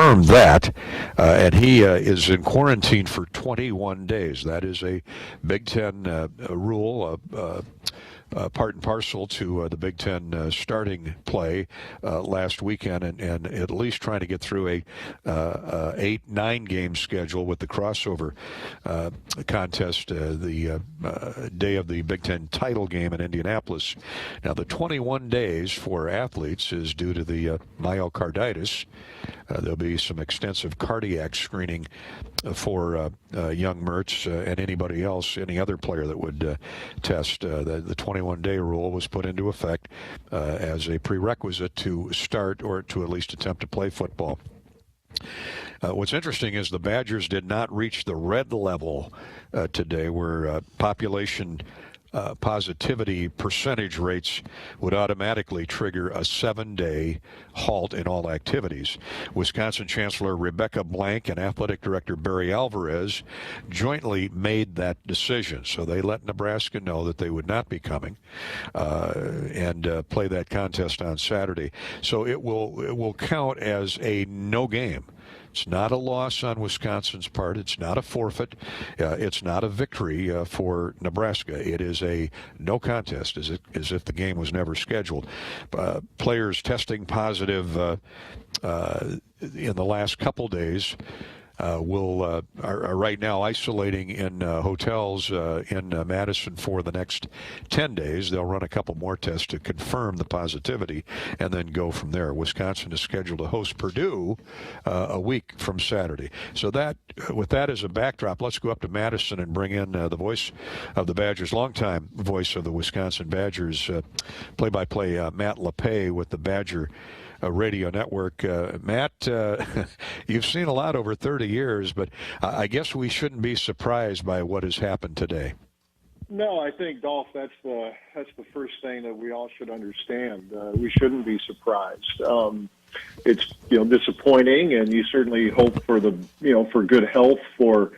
confirmed that, and he is in quarantine for 21 days. That is a Big Ten rule. Part and parcel to the Big Ten starting play last weekend, and at least trying to get through a 8-9 game schedule with the crossover contest the day of the Big Ten title game in Indianapolis. Now, the 21 days for athletes is due to the myocarditis. There'll be some extensive cardiac screening for young Mertz and anybody else, any other player that would test. The 21-day rule was put into effect as a prerequisite to start or to at least attempt to play football. What's interesting is the Badgers did not reach the red level today, where population positivity percentage rates would automatically trigger a 7-day halt in all activities. Wisconsin Chancellor Rebecca Blank and Athletic Director Barry Alvarez jointly made that decision. So they let Nebraska know that they would not be coming and play that contest on Saturday. So it will count as a no game. It's not a loss on Wisconsin's part. It's not a forfeit. It's not a victory for Nebraska. It is a no contest, as if the game was never scheduled. Players testing positive in the last couple days are right now isolating in hotels in Madison for the next 10 days. They'll run a couple more tests to confirm the positivity and then go from there. Wisconsin is scheduled to host Purdue a week from Saturday. So with that as a backdrop, let's go up to Madison and bring in the voice of the Badgers, longtime voice of the Wisconsin Badgers, play-by-play Matt LePay with the Badger Radio Network. Matt, you've seen a lot over 30 years, but I guess we shouldn't be surprised by what has happened today. No, I think, Dolph, that's the first thing that we all should understand. We shouldn't be surprised. It's disappointing, and you certainly hope for for good health for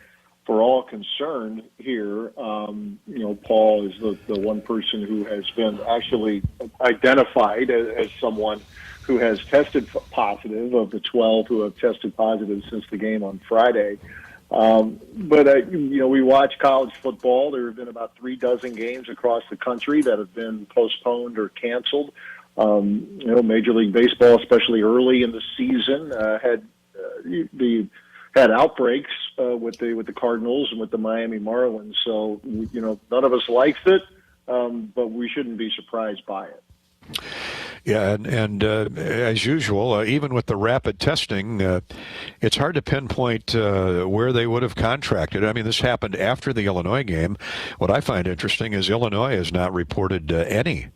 all concerned here. Paul is the one person who has been actually identified as someone who has tested positive, of the 12 who have tested positive since the game on Friday. But we watch college football. There have been about 36 games across the country that have been postponed or canceled. Major League Baseball, especially early in the season, had outbreaks with the Cardinals and with the Miami Marlins. So, none of us likes it, but we shouldn't be surprised by it. Yeah, and as usual, even with the rapid testing, it's hard to pinpoint where they would have contracted. I mean, this happened after the Illinois game. What I find interesting is Illinois has not reported any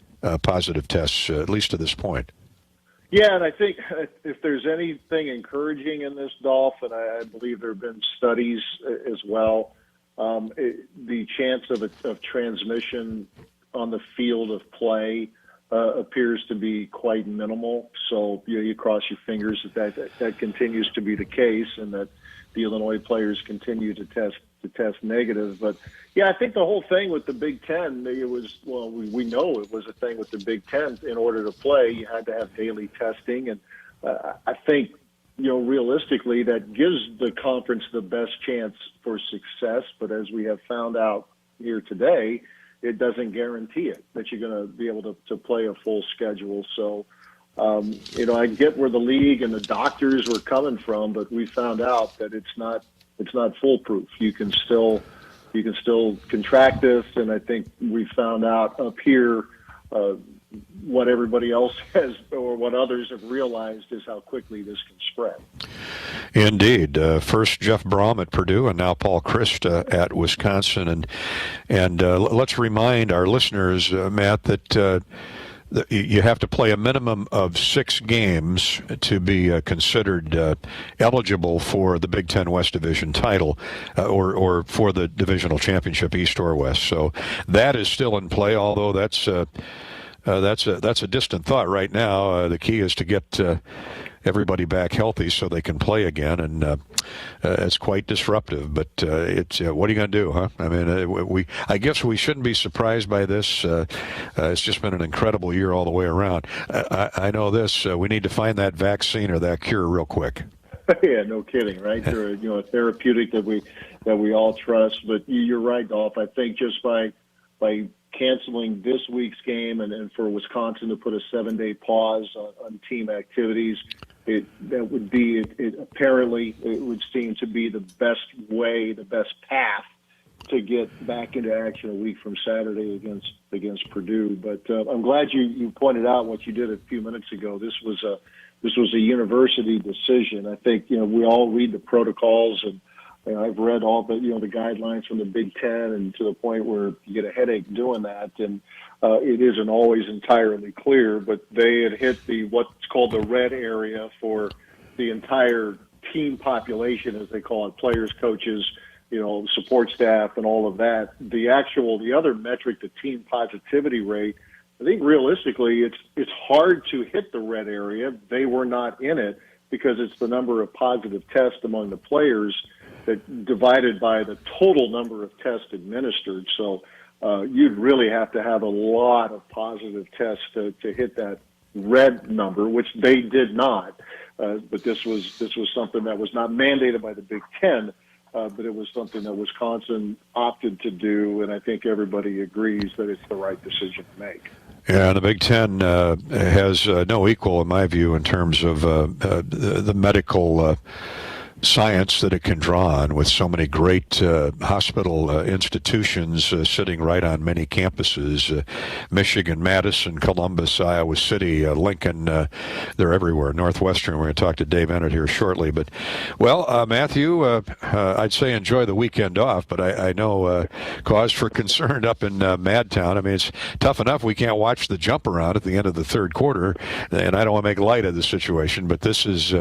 positive tests, at least to this point. Yeah, and I think if there's anything encouraging in this, Dolph, and I believe there have been studies as well, the chance of transmission on the field of play appears to be quite minimal. So you cross your fingers that continues to be the case, and that the Illinois players continue to test negative. But yeah, I think the whole thing with the Big Ten, we know it was a thing with the Big Ten. In order to play, you had to have daily testing, and I think realistically that gives the conference the best chance for success. But as we have found out here today, it doesn't guarantee it that you're going to be able to play a full schedule. So, I get where the league and the doctors were coming from, but we found out that it's not foolproof. You can still contract this, and I think we found out up here what everybody else has, or what others have realized, is how quickly this can spread. Indeed. First Jeff Brom at Purdue, and now Paul Christ at Wisconsin. And let's remind our listeners, Matt, that you have to play a minimum of 6 games to be considered eligible for the Big Ten West Division title, or for the divisional championship, East or West. So that is still in play, although that's a distant thought right now. The key is to get everybody back healthy so they can play again, and it's quite disruptive. But it's what are you going to do, huh? I mean, I guess we shouldn't be surprised by this. It's just been an incredible year all the way around. I know this. We need to find that vaccine or that cure real quick. Yeah, no kidding, right? They're a therapeutic that we all trust. But you're right, Dolph. I think just by canceling this week's game and for Wisconsin to put a 7-day pause on team activities, apparently it would seem to be the best way, the best path to get back into action a week from Saturday against Purdue. But I'm glad you pointed out what you did a few minutes ago. This was a university decision. I think we all read the protocols, and I've read all the the guidelines from the Big Ten, and to the point where you get a headache doing that. And it isn't always entirely clear, but they had hit what's called the red area for the entire team population, as they call it, players, coaches, support staff, and all of that. The other metric, the team positivity rate, I think realistically it's hard to hit the red area. They were not in it because it's the number of positive tests among the players that divided by the total number of tests administered. So you'd really have to have a lot of positive tests to hit that red number, which they did not. But this was something that was not mandated by the Big Ten. But it was something that Wisconsin opted to do, and I think everybody agrees that it's the right decision to make. Yeah, the Big Ten has no equal, in my view, in terms of the medical science that it can draw on, with so many great hospital institutions sitting right on many campuses. Michigan, Madison, Columbus, Iowa City, Lincoln, they're everywhere. Northwestern, we're going to talk to Dave Ennett here shortly. But, well, Matthew, I'd say enjoy the weekend off, but I know cause for concern up in Madtown. I mean, it's tough enough we can't watch the jump around at the end of the third quarter, and I don't want to make light of the situation, but this is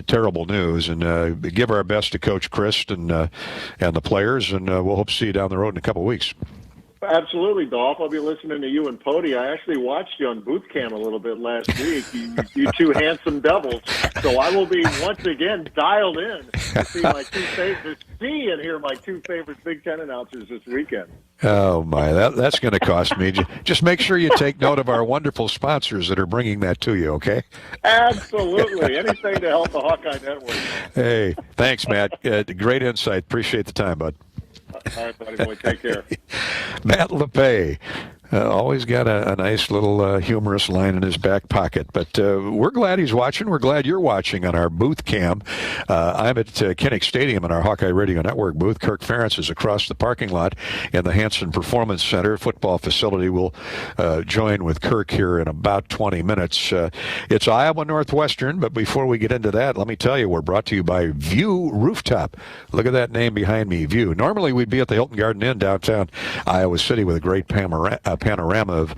terrible news. And give our best to Coach Christ and the players, and we'll hope to see you down the road in a couple of weeks. Absolutely, Dolph. I'll be listening to you and Pody. I actually watched you on Booth Cam a little bit last week. You two handsome devils. So I will be once again dialed in to see and hear my two favorite Big Ten announcers this weekend. Oh my, that's going to cost me. Just make sure you take note of our wonderful sponsors that are bringing that to you. Okay? Absolutely. Anything to help the Hawkeye Network. Hey, thanks, Matt. Great insight. Appreciate the time, bud. All right, buddy boy. Take care. Matt LePay. Always got a nice little humorous line in his back pocket. But we're glad he's watching. We're glad you're watching on our booth cam. I'm at Kinnick Stadium in our Hawkeye Radio Network booth. Kirk Ferentz is across the parking lot in the Hanson Performance Center football facility. We'll join with Kirk here in about 20 minutes. It's Iowa Northwestern, but before we get into that, let me tell you, we're brought to you by View Rooftop. Look at that name behind me, View. Normally we'd be at the Hilton Garden Inn downtown Iowa City with a great panorama of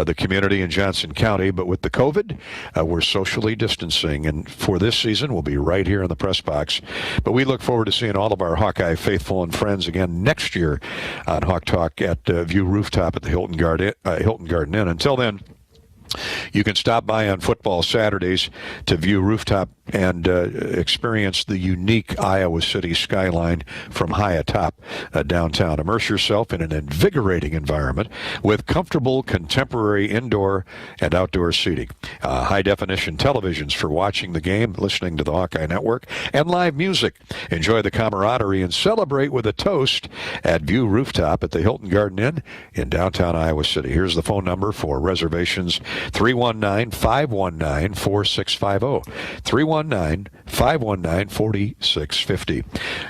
the community in Johnson County, but with the COVID, we're socially distancing, and for this season, we'll be right here in the press box. But we look forward to seeing all of our Hawkeye faithful and friends again next year on Hawk Talk at View Rooftop at the Hilton Garden Inn. Until then, you can stop by on football Saturdays to View Rooftop and experience the unique Iowa City skyline from high atop downtown. Immerse yourself in an invigorating environment with comfortable contemporary indoor and outdoor seating. High-definition televisions for watching the game, listening to the Hawkeye Network, and live music. Enjoy the camaraderie and celebrate with a toast at View Rooftop at the Hilton Garden Inn in downtown Iowa City. Here's the phone number for reservations, 319-519-4650. 319-519-4650.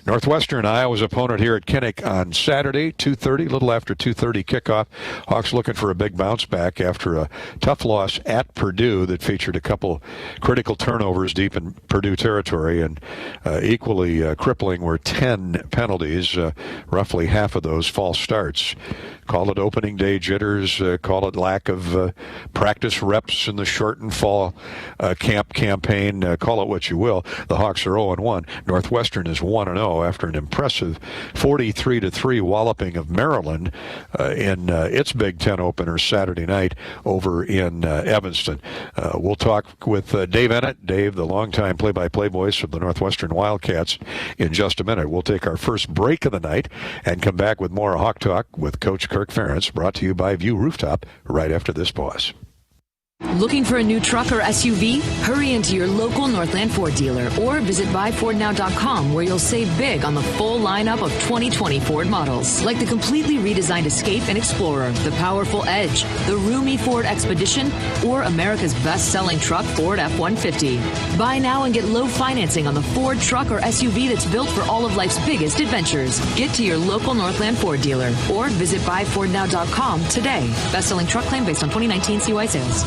Northwestern, Iowa's opponent here at Kinnick on Saturday, 2:30, a little after 2:30 kickoff. Hawks looking for a big bounce back after a tough loss at Purdue that featured a couple critical turnovers deep in Purdue territory, and equally crippling were 10 penalties, roughly half of those false starts. Call it opening day jitters, call it lack of practice reps in the shortened fall camp campaign, call it what you will. The Hawks are 0-1. Northwestern is 1-0 after an impressive 43-3 walloping of Maryland in its Big Ten opener Saturday night over in Evanston. We'll talk with Dave Ennett, Dave, the longtime play-by-play voice of the Northwestern Wildcats, in just a minute. We'll take our first break of the night and come back with more Hawk Talk with Coach Kirk Ferentz, brought to you by View Rooftop right after this pause. Looking for a new truck or SUV? Hurry into your local Northland Ford dealer or visit buyfordnow.com, where you'll save big on the full lineup of 2020 Ford models, like the completely redesigned Escape and Explorer, the powerful Edge, the roomy Ford Expedition, or America's best-selling truck, Ford F-150. Buy now and get low financing on the Ford truck or SUV that's built for all of life's biggest adventures. Get to your local Northland Ford dealer or visit buyfordnow.com today. Best-selling truck claim based on 2019 CY sales.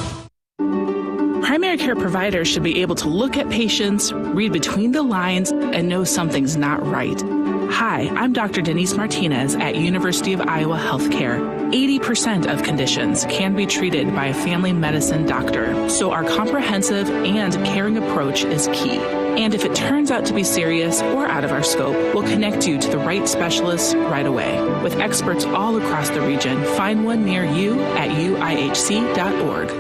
Primary care providers should be able to look at patients, read between the lines, and know something's not right. Hi, I'm Dr. Denise Martinez at University of Iowa Healthcare. 80% of conditions can be treated by a family medicine doctor, so our comprehensive and caring approach is key. And if it turns out to be serious or out of our scope, we'll connect you to the right specialists right away. With experts all across the region, find one near you at uihc.org.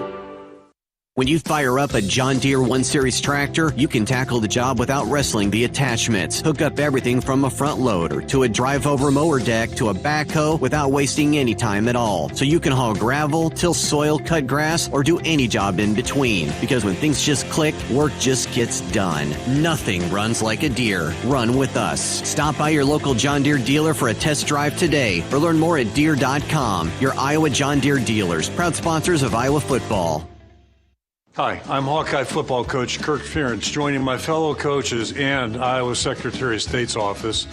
When you fire up a John Deere 1 Series tractor, you can tackle the job without wrestling the attachments. Hook up everything from a front loader to a drive-over mower deck to a backhoe without wasting any time at all. So you can haul gravel, till soil, cut grass, or do any job in between. Because when things just click, work just gets done. Nothing runs like a Deere. Run with us. Stop by your local John Deere dealer for a test drive today, or learn more at Deere.com. Your Iowa John Deere dealers, proud sponsors of Iowa football. Hi, I'm Hawkeye football coach Kirk Ferentz, joining my fellow coaches and Iowa Secretary of State's office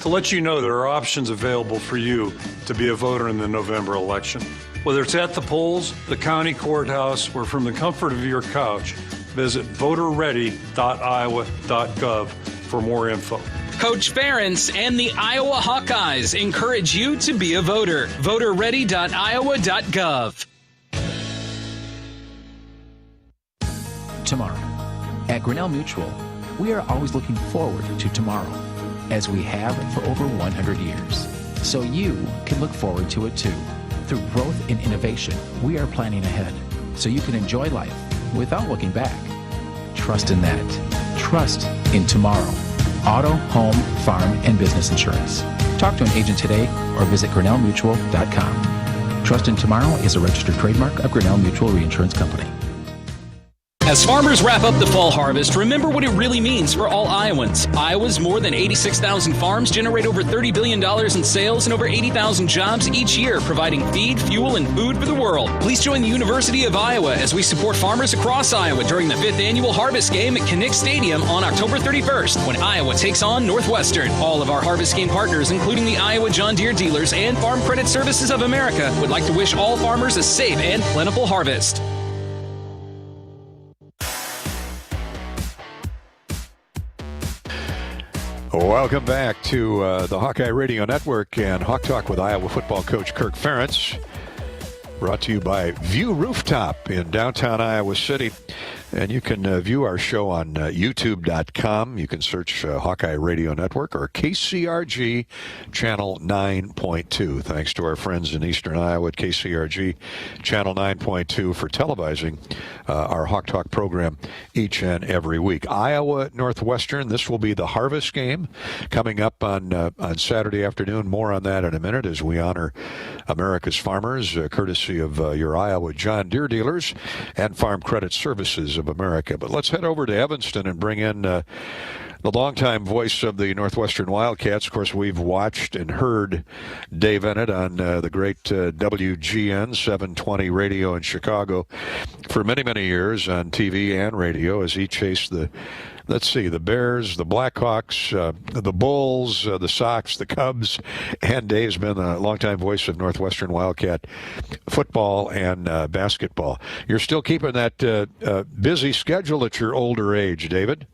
to let you know there are options available for you to be a voter in the November election. Whether it's at the polls, the county courthouse, or from the comfort of your couch, visit voterready.iowa.gov for more info. Coach Ferentz and the Iowa Hawkeyes encourage you to be a voter. voterready.iowa.gov. Tomorrow. At Grinnell Mutual, we are always looking forward to tomorrow, as we have for over 100 years. So you can look forward to it too. Through growth and innovation, we are planning ahead, so you can enjoy life without looking back. Trust in that. Trust in tomorrow. Auto, home, farm, and business insurance. Talk to an agent today or visit GrinnellMutual.com. Trust in tomorrow is a registered trademark of Grinnell Mutual Reinsurance Company. As farmers wrap up the fall harvest, remember what it really means for all Iowans. Iowa's more than 86,000 farms generate over $30 billion in sales and over 80,000 jobs each year, providing feed, fuel, and food for the world. Please join the University of Iowa as we support farmers across Iowa during the 5th annual Harvest Game at Kinnick Stadium on October 31st, when Iowa takes on Northwestern. All of our Harvest Game partners, including the Iowa John Deere dealers and Farm Credit Services of America, would like to wish all farmers a safe and plentiful harvest. Welcome back to the Hawkeye Radio Network and Hawk Talk with Iowa football coach Kirk Ferentz. Brought to you by View Rooftop in downtown Iowa City. And you can view our show on YouTube.com. You can search Hawkeye Radio Network or KCRG Channel 9.2. Thanks to our friends in Eastern Iowa at KCRG Channel 9.2 for televising our Hawk Talk program each and every week. Iowa Northwestern, this will be the Harvest Game coming up on Saturday afternoon. More on that in a minute as we honor America's farmers, courtesy of your Iowa John Deere dealers and Farm Credit Services of America. But let's head over to Evanston and bring in the longtime voice of the Northwestern Wildcats. Of course, we've watched and heard Dave Ennett on the great WGN 720 radio in Chicago for many, many years on TV and radio as he chased the Bears, the Blackhawks, the Bulls, the Sox, the Cubs, and Dave's been a longtime voice of Northwestern Wildcat football and basketball. You're still keeping that busy schedule at your older age, David?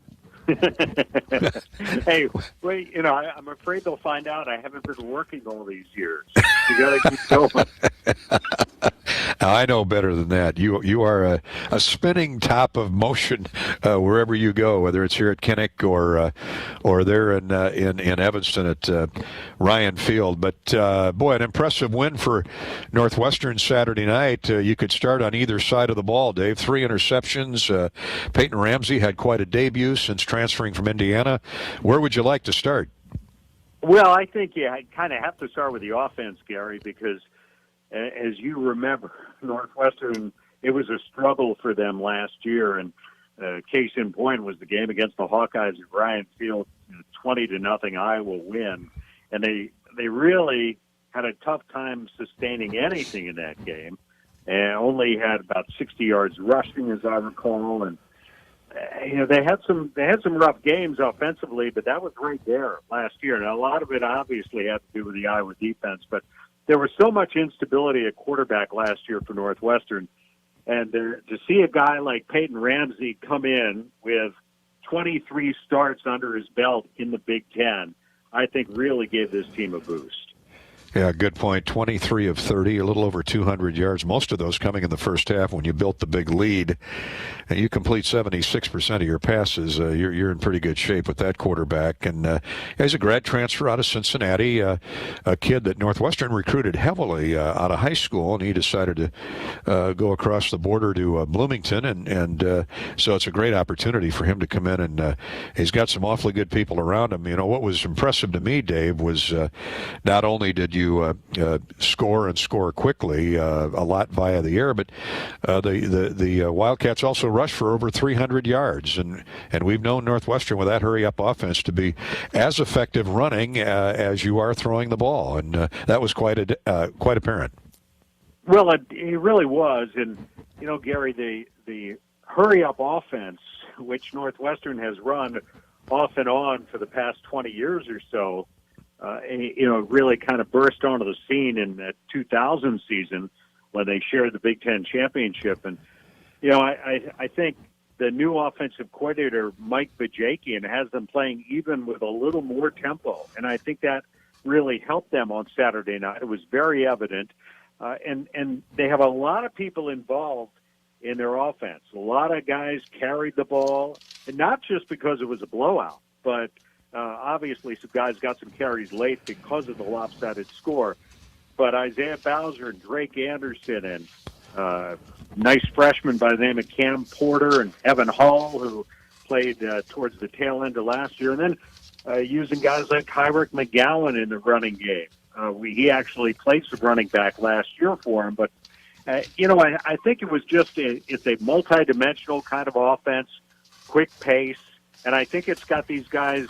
Hey, wait, I'm afraid they'll find out I haven't been working all these years. You got to keep going. I know better than that. You are a spinning top of motion wherever you go, whether it's here at Kinnick or there in Evanston at Ryan Field. But boy, an impressive win for Northwestern Saturday night. You could start on either side of the ball, Dave. 3 interceptions. Peyton Ramsey had quite a debut since transferring from Indiana. Where would you like to start? Well, I think I kind of have to start with the offense, Gary, because as you remember, Northwestern it was a struggle for them last year. And case in point was the game against the Hawkeyes at Ryan Field, 20-0 Iowa win. And they really had a tough time sustaining anything in that game, and only had about 60 yards rushing, as I recall. And they had some rough games offensively, but that was right there last year. And a lot of it obviously had to do with the Iowa defense, but there was so much instability at quarterback last year for Northwestern. And to see a guy like Peyton Ramsey come in with 23 starts under his belt in the Big Ten, I think really gave this team a boost. Yeah, good point. 23 of 30, a little over 200 yards. Most of those coming in the first half when you built the big lead. And you complete 76% of your passes. You're in pretty good shape with that quarterback. And he's a grad transfer out of Cincinnati, a kid that Northwestern recruited heavily out of high school, and he decided to go across the border to Bloomington. And so it's a great opportunity for him to come in. And he's got some awfully good people around him. What was impressive to me, Dave, was not only did you score and score quickly, a lot via the air, but the Wildcats also rushed for over 300 yards, and we've known Northwestern with that hurry-up offense to be as effective running as you are throwing the ball, and that was quite apparent. Well, it really was, and Gary, the hurry-up offense, which Northwestern has run off and on for the past 20 years or so, really kind of burst onto the scene in that 2000 season when they shared the Big Ten championship. And, I think the new offensive coordinator, Mike Bajakian, has them playing even with a little more tempo. And I think that really helped them on Saturday night. It was very evident. And they have a lot of people involved in their offense. A lot of guys carried the ball, and not just because it was a blowout, but obviously some guys got some carries late because of the lopsided score. But Isaiah Bowser and Drake Anderson and nice freshman by the name of Cam Porter and Evan Hall, who played towards the tail end of last year. And then using guys like Kyrick McGowan in the running game. He actually played some running back last year for him. But, I think it was just it's a multi-dimensional kind of offense, quick pace. And I think it's got these guys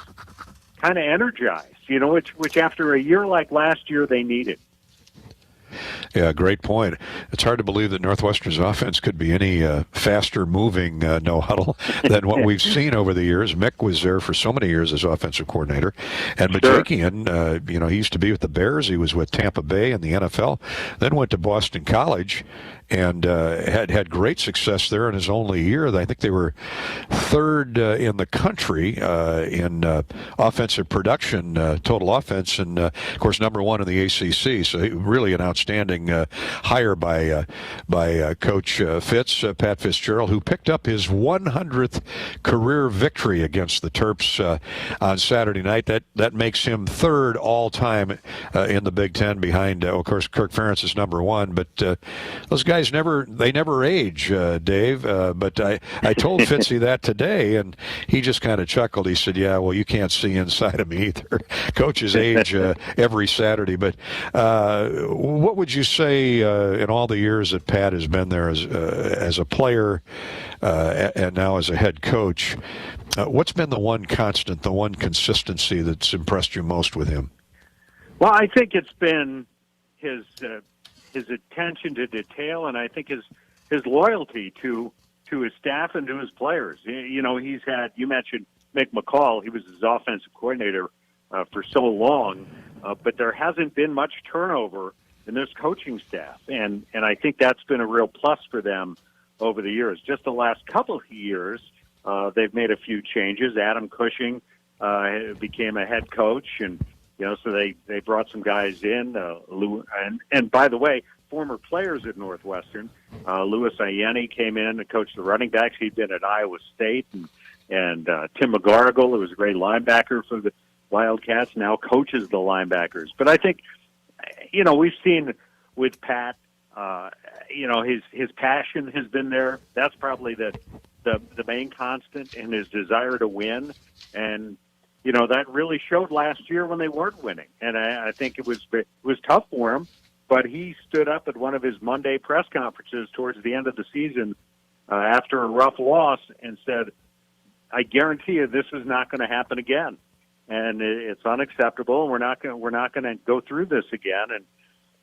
kind of energized, which after a year like last year, they needed. Yeah, great point. It's hard to believe that Northwestern's offense could be any faster moving no huddle than what we've seen over the years. Mick was there for so many years as offensive coordinator. And Bajakian, he used to be with the Bears. He was with Tampa Bay in the NFL, then went to Boston College and had great success there in his only year. I think they were third in the country in offensive production, total offense, and of course number one in the ACC. So really an outstanding hire by Coach Pat Fitzgerald, who picked up his 100th career victory against the Terps on Saturday night. That makes him third all time in the Big Ten, behind of course Kirk Ferentz is number one. But those guys never age, Dave. But I told Fitzy that today, and he just kind of chuckled. He said, "Yeah, well, you can't see inside of me either." Coaches age every Saturday. But what would you say in all the years that Pat has been there as a player and now as a head coach? What's been the one constant, the one consistency that's impressed you most with him? Well, I think it's been his attention to detail, and I think his loyalty to his staff and to his players. He's had, you mentioned Mick McCall, he was his offensive coordinator for so long, but there hasn't been much turnover in this coaching staff, and I think that's been a real plus for them over the years. Just the last couple of years, they've made a few changes. Adam Cushing became a head coach, and so they brought some guys in. And by the way, former players at Northwestern, Louis Ayeni came in and coached the running backs. He'd been at Iowa State, and Tim McGargle, who was a great linebacker for the Wildcats, now coaches the linebackers. But I think, we've seen with Pat, his passion has been there. That's probably the main constant, and his desire to win. And that really showed last year when they weren't winning. And I think it was tough for him, but he stood up at one of his Monday press conferences towards the end of the season after a rough loss and said, I guarantee you this is not going to happen again. And it's unacceptable. We're not going to go through this again. And,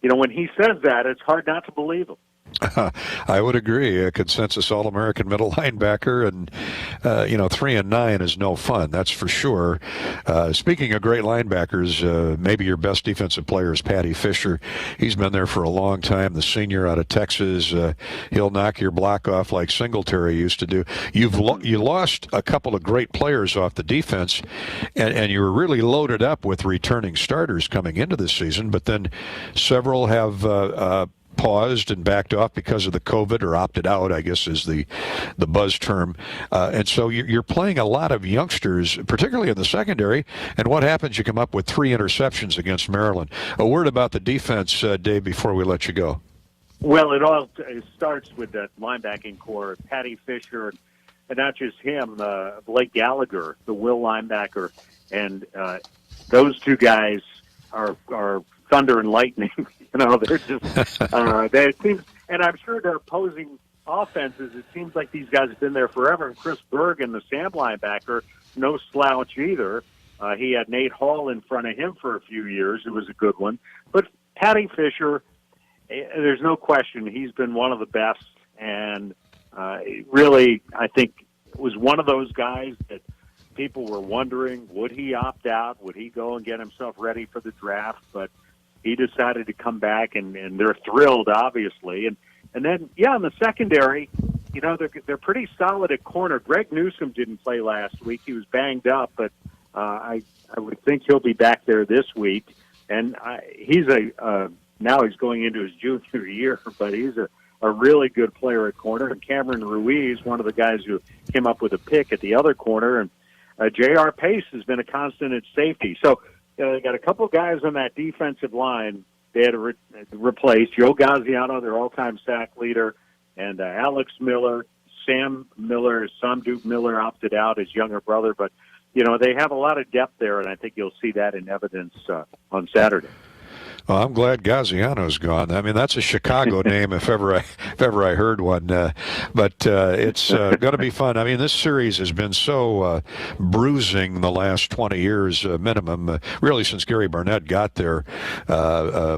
you know, when he says that, it's hard not to believe him. I would agree. A consensus All-American middle linebacker, and 3-9 is no fun. That's for sure. Speaking of great linebackers, maybe your best defensive player is Patty Fisher. He's been there for a long time. The senior out of Texas. He'll knock your block off like Singletary used to do. You lost a couple of great players off the defense, and you were really loaded up with returning starters coming into this season. But then several have paused and backed off because of the COVID, or opted out, I guess is the buzz term. And so you're playing a lot of youngsters, particularly in the secondary. And what happens? You come up with 3 interceptions against Maryland. A word about the defense, Dave, before we let you go. Well, it starts with that linebacking core, Patty Fisher, and not just him, Blake Gallagher, the will linebacker. And those two guys are thunder and lightning. You know, they're just, they seem, and I'm sure they're opposing offenses. It seems like these guys have been there forever. And Chris Bergen, the Sam linebacker, no slouch either. He had Nate Hall in front of him for a few years. It was a good one. But Patty Fisher, there's no question, he's been one of the best. And really, I think was one of those guys that people were wondering, would he opt out? Would he go and get himself ready for the draft? But he decided to come back, and they're thrilled, obviously. And then, yeah, in the secondary, you know, they're pretty solid at corner. Greg Newsome didn't play last week. He was banged up, but I would think he'll be back there this week. And he's now he's going into his junior year, but he's a really good player at corner. And Cameron Ruiz, one of the guys who came up with a pick at the other corner. And J.R. Pace has been a constant at safety. So, they got a couple of guys on that defensive line they had to replace. Joe Gaziano, their all-time sack leader, and Alex Miller, Sam Miller, Sam Duke Miller opted out, his younger brother. But, you know, they have a lot of depth there, and I think you'll see that in evidence on Saturday. Well, I'm glad Gaziano's gone. I mean, that's a Chicago name if ever I heard one. But it's going to be fun. I mean, this series has been so bruising the last 20 years minimum, really since Gary Barnett got there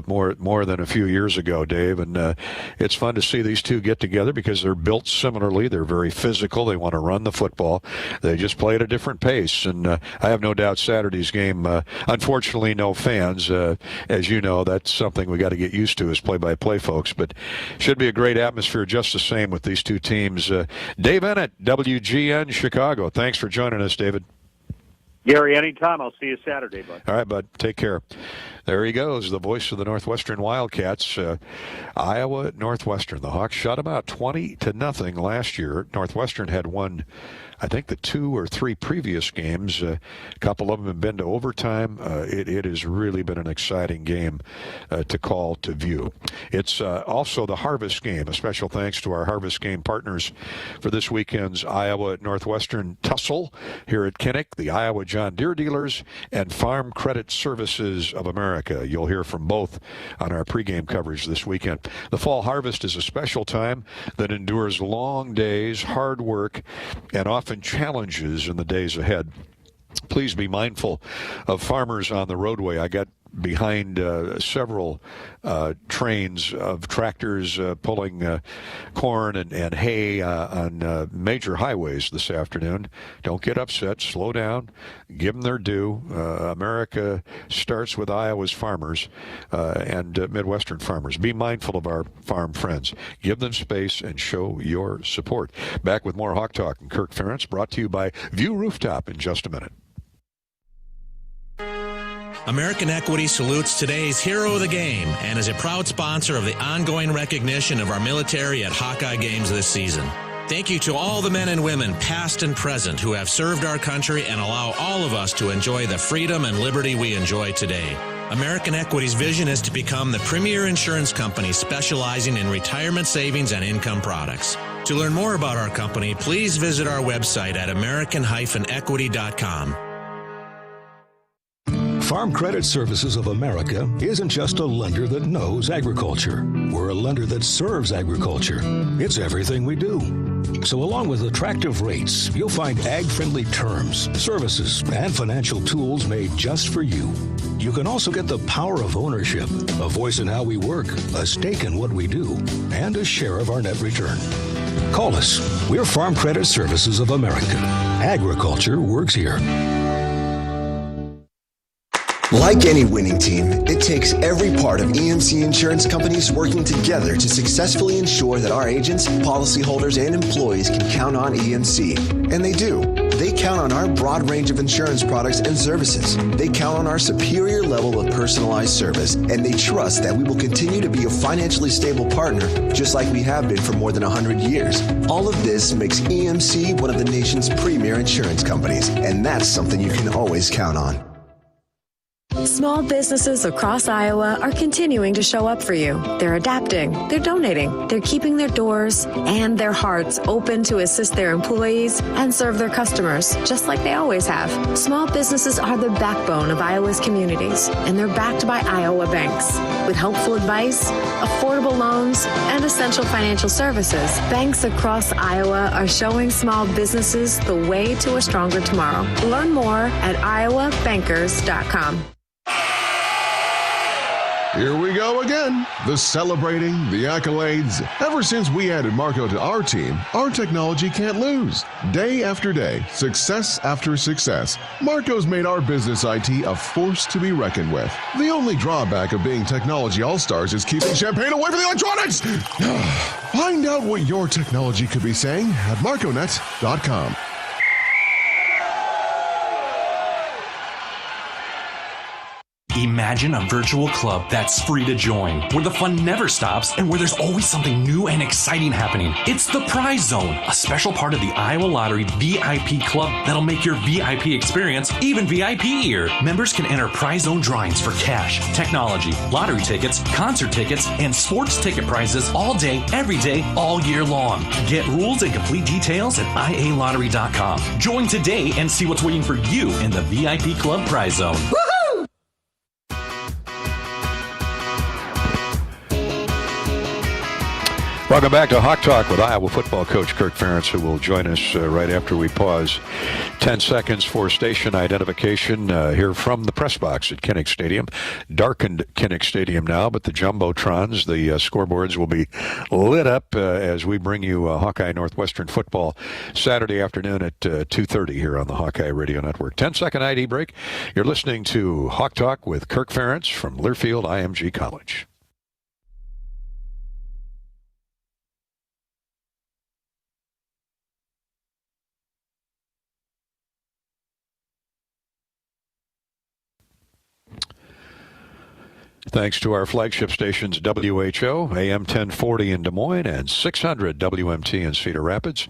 more than a few years ago, Dave. And it's fun to see these two get together because they're built similarly. They're very physical. They want to run the football. They just play at a different pace. And I have no doubt Saturday's game, unfortunately, no fans, as you know. That's something we got to get used to as play-by-play folks, but should be a great atmosphere just the same with these two teams. Dave Ennett, WGN Chicago. Thanks for joining us, David. Gary, anytime. I'll see you Saturday, bud. All right, bud. Take care. There he goes, the voice of the Northwestern Wildcats. Iowa at Northwestern. The Hawks shut them out 20-0 last year. Northwestern had won, I think, the 2 or 3 previous games. A couple of them have been to overtime. It has really been an exciting game to call, to view. It's also the Harvest Game. A special thanks to our Harvest Game partners for this weekend's Iowa at Northwestern tussle here at Kinnick, the Iowa John Deere dealers, and Farm Credit Services of America. You'll hear from both on our pregame coverage this weekend. The fall harvest is a special time that endures long days, hard work, and often challenges in the days ahead. Please be mindful of farmers on the roadway. I got behind several trains of tractors pulling corn and hay on major highways this afternoon. Don't get upset. Slow down. Give them their due. America starts with Iowa's farmers and Midwestern farmers. Be mindful of our farm friends. Give them space and show your support. Back with more Hawk Talk and Kirk Ferentz, brought to you by View Rooftop in just a minute. American Equity salutes today's hero of the game and is a proud sponsor of the ongoing recognition of our military at Hawkeye Games this season. Thank you to all the men and women, past and present, who have served our country and allow all of us to enjoy the freedom and liberty we enjoy today. American Equity's vision is to become the premier insurance company specializing in retirement savings and income products. To learn more about our company, please visit our website at american-equity.com. Farm Credit Services of America isn't just a lender that knows agriculture. We're a lender that serves agriculture. It's everything we do. So along with attractive rates, you'll find ag-friendly terms, services, and financial tools made just for you. You can also get the power of ownership, a voice in how we work, a stake in what we do, and a share of our net return. Call us. We're Farm Credit Services of America. Agriculture works here. Like any winning team, it takes every part of EMC Insurance Companies working together to successfully ensure that our agents, policyholders, and employees can count on EMC. And they do. They count on our broad range of insurance products and services. They count on our superior level of personalized service, and they trust that we will continue to be a financially stable partner, just like we have been for more than 100 years. All of this makes EMC one of the nation's premier insurance companies, and that's something you can always count on. Small businesses across Iowa are continuing to show up for you. They're adapting, they're donating, they're keeping their doors and their hearts open to assist their employees and serve their customers, just like they always have. Small businesses are the backbone of Iowa's communities, and they're backed by Iowa banks. With helpful advice, affordable loans, and essential financial services, banks across Iowa are showing small businesses the way to a stronger tomorrow. Learn more at iowabankers.com. Here we go again. The celebrating, the accolades. Ever since we added Marco to our team, our technology can't lose. Day after day, success after success, Marco's made our business IT a force to be reckoned with. The only drawback of being technology all-stars is keeping champagne away from the electronics. Find out what your technology could be saying at marconet.com. Imagine a virtual club that's free to join, where the fun never stops and where there's always something new and exciting happening. It's the Prize Zone, a special part of the Iowa Lottery VIP Club that'll make your VIP experience even VIP-ier. Members can enter Prize Zone drawings for cash, technology, lottery tickets, concert tickets, and sports ticket prizes all day, every day, all year long. Get rules and complete details at ialottery.com. Join today and see what's waiting for you in the VIP Club Prize Zone. Welcome back to Hawk Talk with Iowa football coach Kirk Ferentz, who will join us right after we pause 10 seconds for station identification here from the press box at Kinnick Stadium. Darkened Kinnick Stadium now, but the Jumbotrons, the scoreboards will be lit up as we bring you Hawkeye Northwestern football Saturday afternoon at 2:30 here on the Hawkeye Radio Network. 10-second ID break. You're listening to Hawk Talk with Kirk Ferentz from Learfield IMG College. Thanks to our flagship stations WHO, AM 1040 in Des Moines and 600 WMT in Cedar Rapids,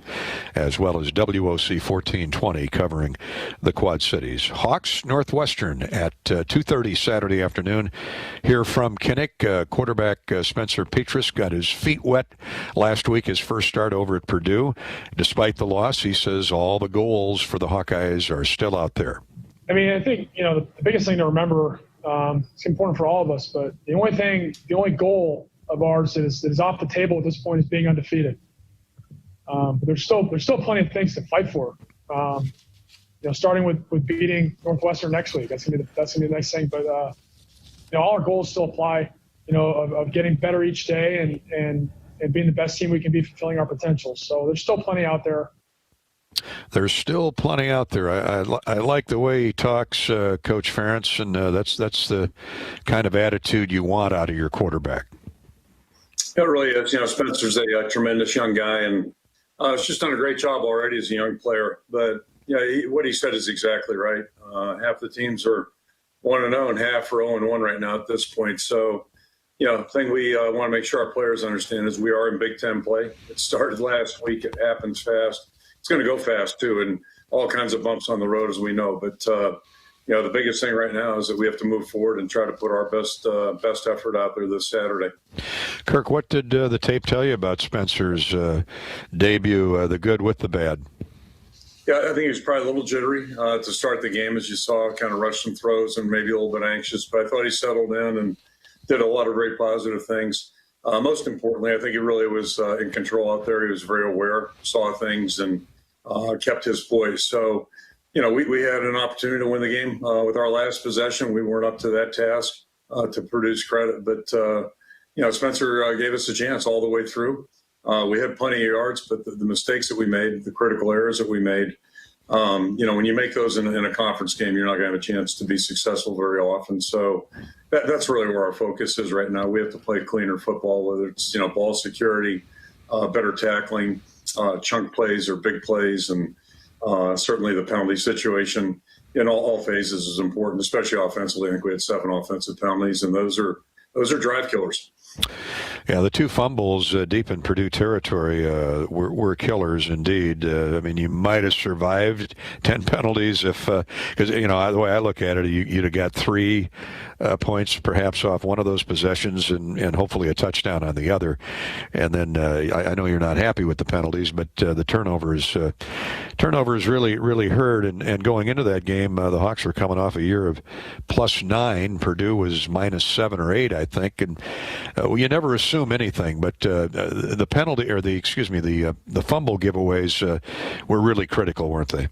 as well as WOC 1420 covering the Quad Cities. Hawks Northwestern at 2:30 Saturday afternoon. Here from Kinnick, quarterback Spencer Petrus got his feet wet last week, his first start over at Purdue. Despite the loss, he says all the goals for the Hawkeyes are still out there. I mean, I think, the biggest thing to remember, it's important for all of us, but the only goal of ours that is off the table at this point is being undefeated. But there's still plenty of things to fight for. Starting with beating Northwestern next week, that's gonna be a nice thing. But all our goals still apply. Of getting better each day and being the best team we can be, fulfilling our potential. So there's still plenty out there. There's still plenty out there. I like the way he talks, Coach Ferentz, and that's the kind of attitude you want out of your quarterback. It really is. Spencer's a tremendous young guy, and he's just done a great job already as a young player. But what he said is exactly right. Half the teams are 1-0 and half are 0-1 right now at this point. So, the thing we want to make sure our players understand is we are in Big Ten play. It started last week. It happens fast. It's going to go fast, too, and all kinds of bumps on the road, as we know. But, the biggest thing right now is that we have to move forward and try to put our best effort out there this Saturday. Kirk, what did the tape tell you about Spencer's debut, the good with the bad? Yeah, I think he was probably a little jittery to start the game, as you saw, kind of rushed some throws and maybe a little bit anxious. But I thought he settled in and did a lot of very positive things. Most importantly, I think he really was in control out there. He was very aware, saw things, and kept his poise. So, we had an opportunity to win the game with our last possession. We weren't up to that task to produce credit. But, Spencer gave us a chance all the way through. We had plenty of yards, but the mistakes that we made, the critical errors that we made, when you make those in a conference game, you're not going to have a chance to be successful very often. So that's really where our focus is right now. We have to play cleaner football, whether it's, ball security, better tackling, chunk plays or big plays, and certainly the penalty situation in all phases is important, especially offensively. I think we had 7 offensive penalties, and those are drive killers. Yeah, the 2 fumbles deep in Purdue territory were killers indeed. You might have survived 10 penalties if, because, the way I look at it, you'd have got 3 points perhaps off one of those possessions and hopefully a touchdown on the other. And then I know you're not happy with the penalties, but the turnovers really, really hurt. And going into that game, the Hawks were coming off a year of +9. Purdue was -7 or 8, I think. And you never assume anything, but the penalty, or the fumble giveaways were really critical, weren't they?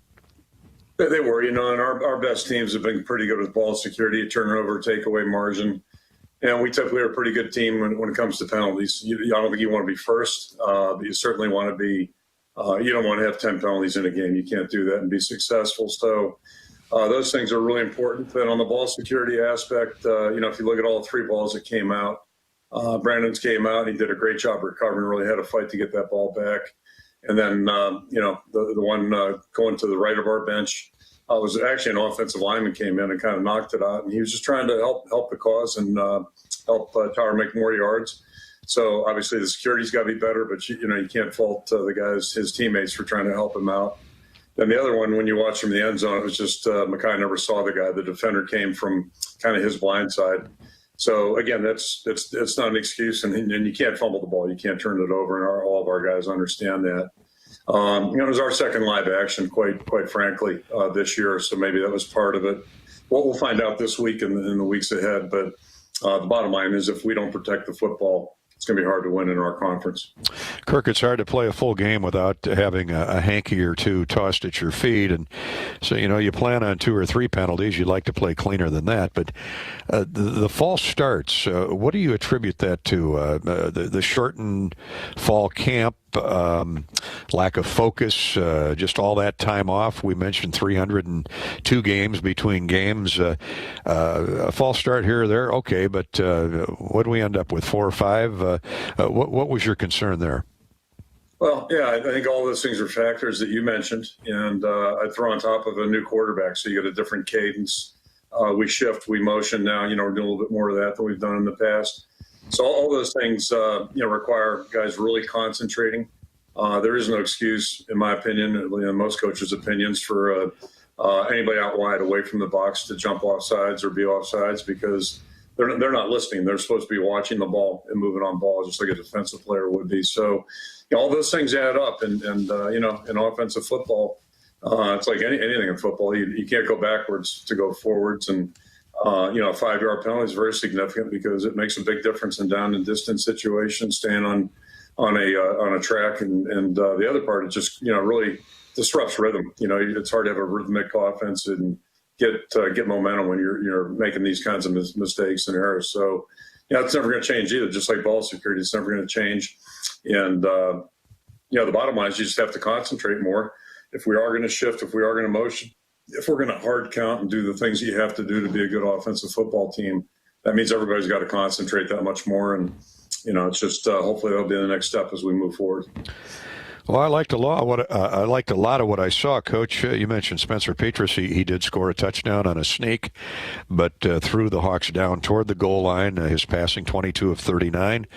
They were, and our best teams have been pretty good with ball security, turnover, takeaway margin. And we typically are a pretty good team when it comes to penalties. I don't think you want to be first, but you certainly want to be, you don't want to have 10 penalties in a game. You can't do that and be successful. So those things are really important. Then on the ball security aspect, if you look at all 3 balls that came out, Brandon's came out, and he did a great job recovering, really had a fight to get that ball back. And then, the one going to the right of our bench was actually an offensive lineman came in and kind of knocked it out. And he was just trying to help the cause and help Tower make more yards. So obviously the security's got to be better, but you can't fault the guys, his teammates, for trying to help him out. Then the other one, when you watch from the end zone, it was just Mackay never saw the guy. The defender came from kind of his blind side. So again, that's not an excuse, and you can't fumble the ball. You can't turn it over, and all of our guys understand that. It was our second live action, quite frankly, this year. So maybe that was part of it. We'll find out this week and in the weeks ahead. But the bottom line is, if we don't protect the football, it's going to be hard to win in our conference. Kirk, it's hard to play a full game without having a hanky or 2 tossed at your feet. And so, you plan on 2 or 3 penalties. You'd like to play cleaner than that. But the false starts, what do you attribute that to? The shortened fall camp, lack of focus, just all that time off? We mentioned 302 games between games. A false start here or there, okay, but what do we end up with, 4 or 5? What was your concern there? Well, yeah, I think all those things are factors that you mentioned, and I'd throw on top of a new quarterback, so you get a different cadence. We shift, we motion now. We're doing a little bit more of that than we've done in the past. So all those things, require guys really concentrating. There is no excuse, in my opinion, and most coaches' opinions, for anybody out wide away from the box to jump off sides or be off sides, because they're not listening. They're supposed to be watching the ball and moving on ball, just like a defensive player would be. So all those things add up. And in offensive football, it's like anything in football. You can't go backwards to go forwards. And, a 5-yard penalty is very significant because it makes a big difference in down and distance situations, staying on a track. And the other part, it just, really disrupts rhythm. It's hard to have a rhythmic offense and get momentum when you're making these kinds of mistakes and errors. So, it's never going to change either. Just like ball security, it's never going to change. And, the bottom line is you just have to concentrate more. If we are going to shift, if we are going to motion, if we're going to hard count and do the things you have to do to be a good offensive football team, that means everybody's got to concentrate that much more. And, it's just hopefully that'll be the next step as we move forward. Well, I liked a lot of what I saw, Coach. You mentioned Spencer Petras. He did score a touchdown on a sneak, but threw the Hawks down toward the goal line. His passing, 22 of 39,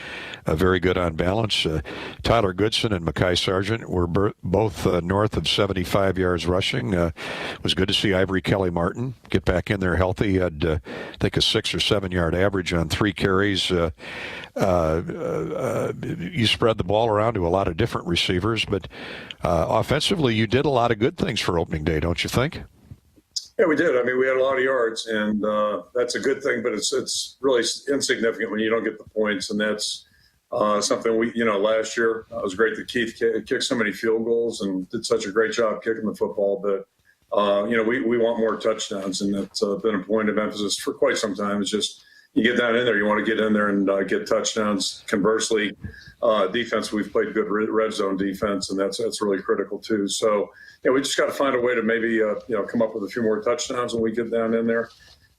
very good on balance. Tyler Goodson and Mackay Sargent were both north of 75 yards rushing. It was good to see Ivory Kelly-Martin get back in there healthy. He had, I think, a 6 or 7 yard average on 3 carries. You spread the ball around to a lot of different receivers. numbers, but offensively, you did a lot of good things for opening day, don't you think? Yeah, we did. I mean, we had a lot of yards, and that's a good thing, but it's really insignificant when you don't get the points, and that's something last year it was great that Keith kicked so many field goals and did such a great job kicking the football, but we want more touchdowns, and that's been a point of emphasis for quite some time. It's just you get down in there, you want to get in there and get touchdowns. Conversely, defense, we've played good red zone defense, and that's really critical too. So we just got to find a way to maybe come up with a few more touchdowns when we get down in there,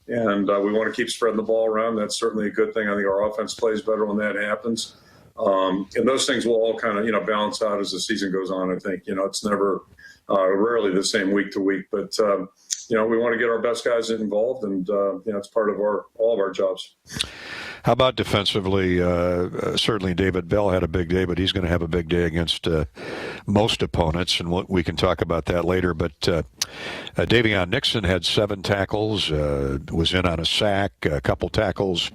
and we want to keep spreading the ball around. That's certainly a good thing. I think our offense plays better when that happens, and those things will all kind of balance out as the season goes on. I think it's never rarely the same week to week, but we want to get our best guys involved, and it's part of all of our jobs. How about defensively? Certainly David Bell had a big day, but he's going to have a big day against most opponents, and we can talk about that later. But Davion Nixon had 7 tackles, was in on a sack, a couple tackles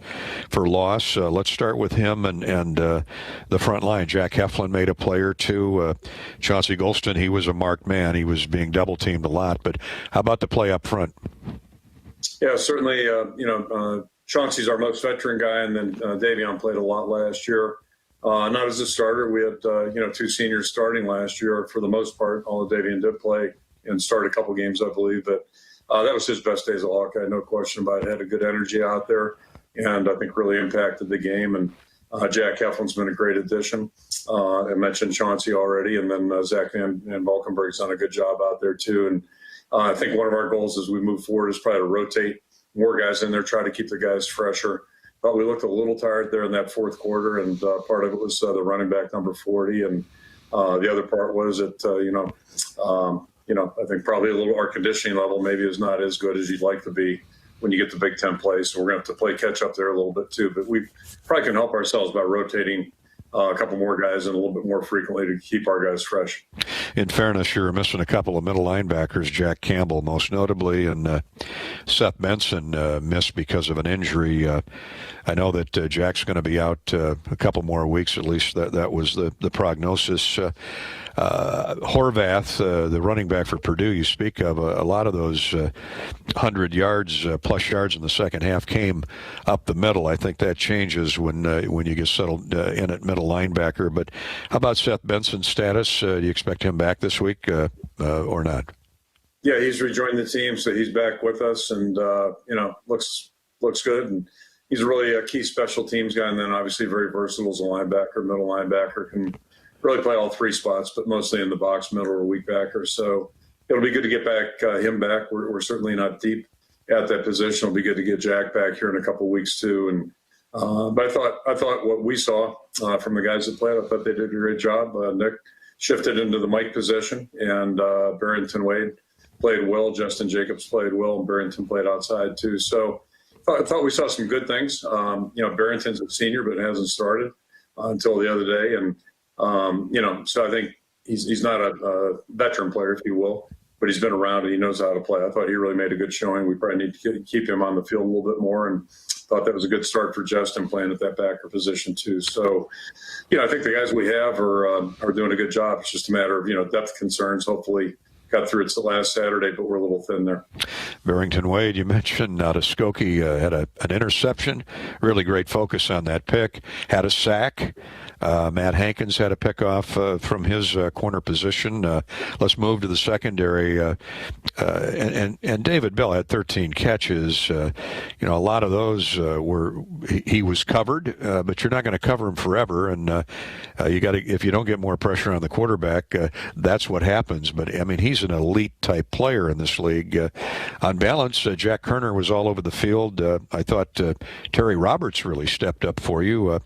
for loss. Let's start with him and the front line. Jack Heflin made a play or two. Chauncey Golston, he was a marked man. He was being double-teamed a lot. But how about the play up front? Yeah, certainly, Chauncey's our most veteran guy, and then Davion played a lot last year. Not as a starter. We had 2 seniors starting last year for the most part, although Davion did play and start a couple games, I believe. But that was his best days of Hawkeye, no question about it. Had a good energy out there, and I think really impacted the game. And Jack Heflin's been a great addition. I mentioned Chauncey already, and then Zach Van Valkenburg's done a good job out there too. And I think one of our goals as we move forward is probably to rotate more guys in there, try to keep the guys fresher. But we looked a little tired there in that fourth quarter, and part of it was the running back number 40, and the other part was that I think probably a little our conditioning level maybe is not as good as you'd like to be when you get to Big Ten play. So we're going to have to play catch up there a little bit too. But we probably can help ourselves by rotating a couple more guys and a little bit more frequently to keep our guys fresh. In fairness, you're missing a couple of middle linebackers, Jack Campbell most notably, and Seth Benson missed because of an injury. I know that Jack's going to be out a couple more weeks, at least that was the prognosis. Horvath, the running back for Purdue, you speak of, a lot of those 100 yards, plus yards in the second half came up the middle. I think that changes when you get settled in at middle linebacker. But how about Seth Benson's status? Do you expect him back this week or not? Yeah, he's rejoined the team, so he's back with us, and looks good. And he's really a key special teams guy, and then obviously very versatile as a linebacker, middle linebacker, can really play all 3 spots, but mostly in the box, middle, or weak backer. So it'll be good to get him back. We're certainly not deep at that position. It'll be good to get Jack back here in a couple of weeks too. And but I thought what we saw from the guys that played, I thought they did a great job. Nick shifted into the Mike position, and Barrington Wade played well. Justin Jacobs played well, and Barrington played outside too. So I thought we saw some good things. Barrington's a senior, but hasn't started until the other day, and so I think he's not a veteran player, if you will, but he's been around and he knows how to play. I thought he really made a good showing. We probably need to keep him on the field a little bit more, and thought that was a good start for Justin playing at that backer position too. So, I think the guys we have are doing a good job. It's just a matter of, depth concerns. Hopefully got through it last Saturday, but we're a little thin there. Barrington Wade, you mentioned Skokie had an interception. Really great focus on that pick. Had a sack. Matt Hankins had a pickoff from his corner position. Let's move to the secondary. And David Bell had 13 catches. A lot of those he was covered, but you're not going to cover him forever. And if you don't get more pressure on the quarterback, that's what happens. But I mean, he's an elite type player in this league. On balance, Jack Kerner was all over the field. I thought Terry Roberts really stepped up for you.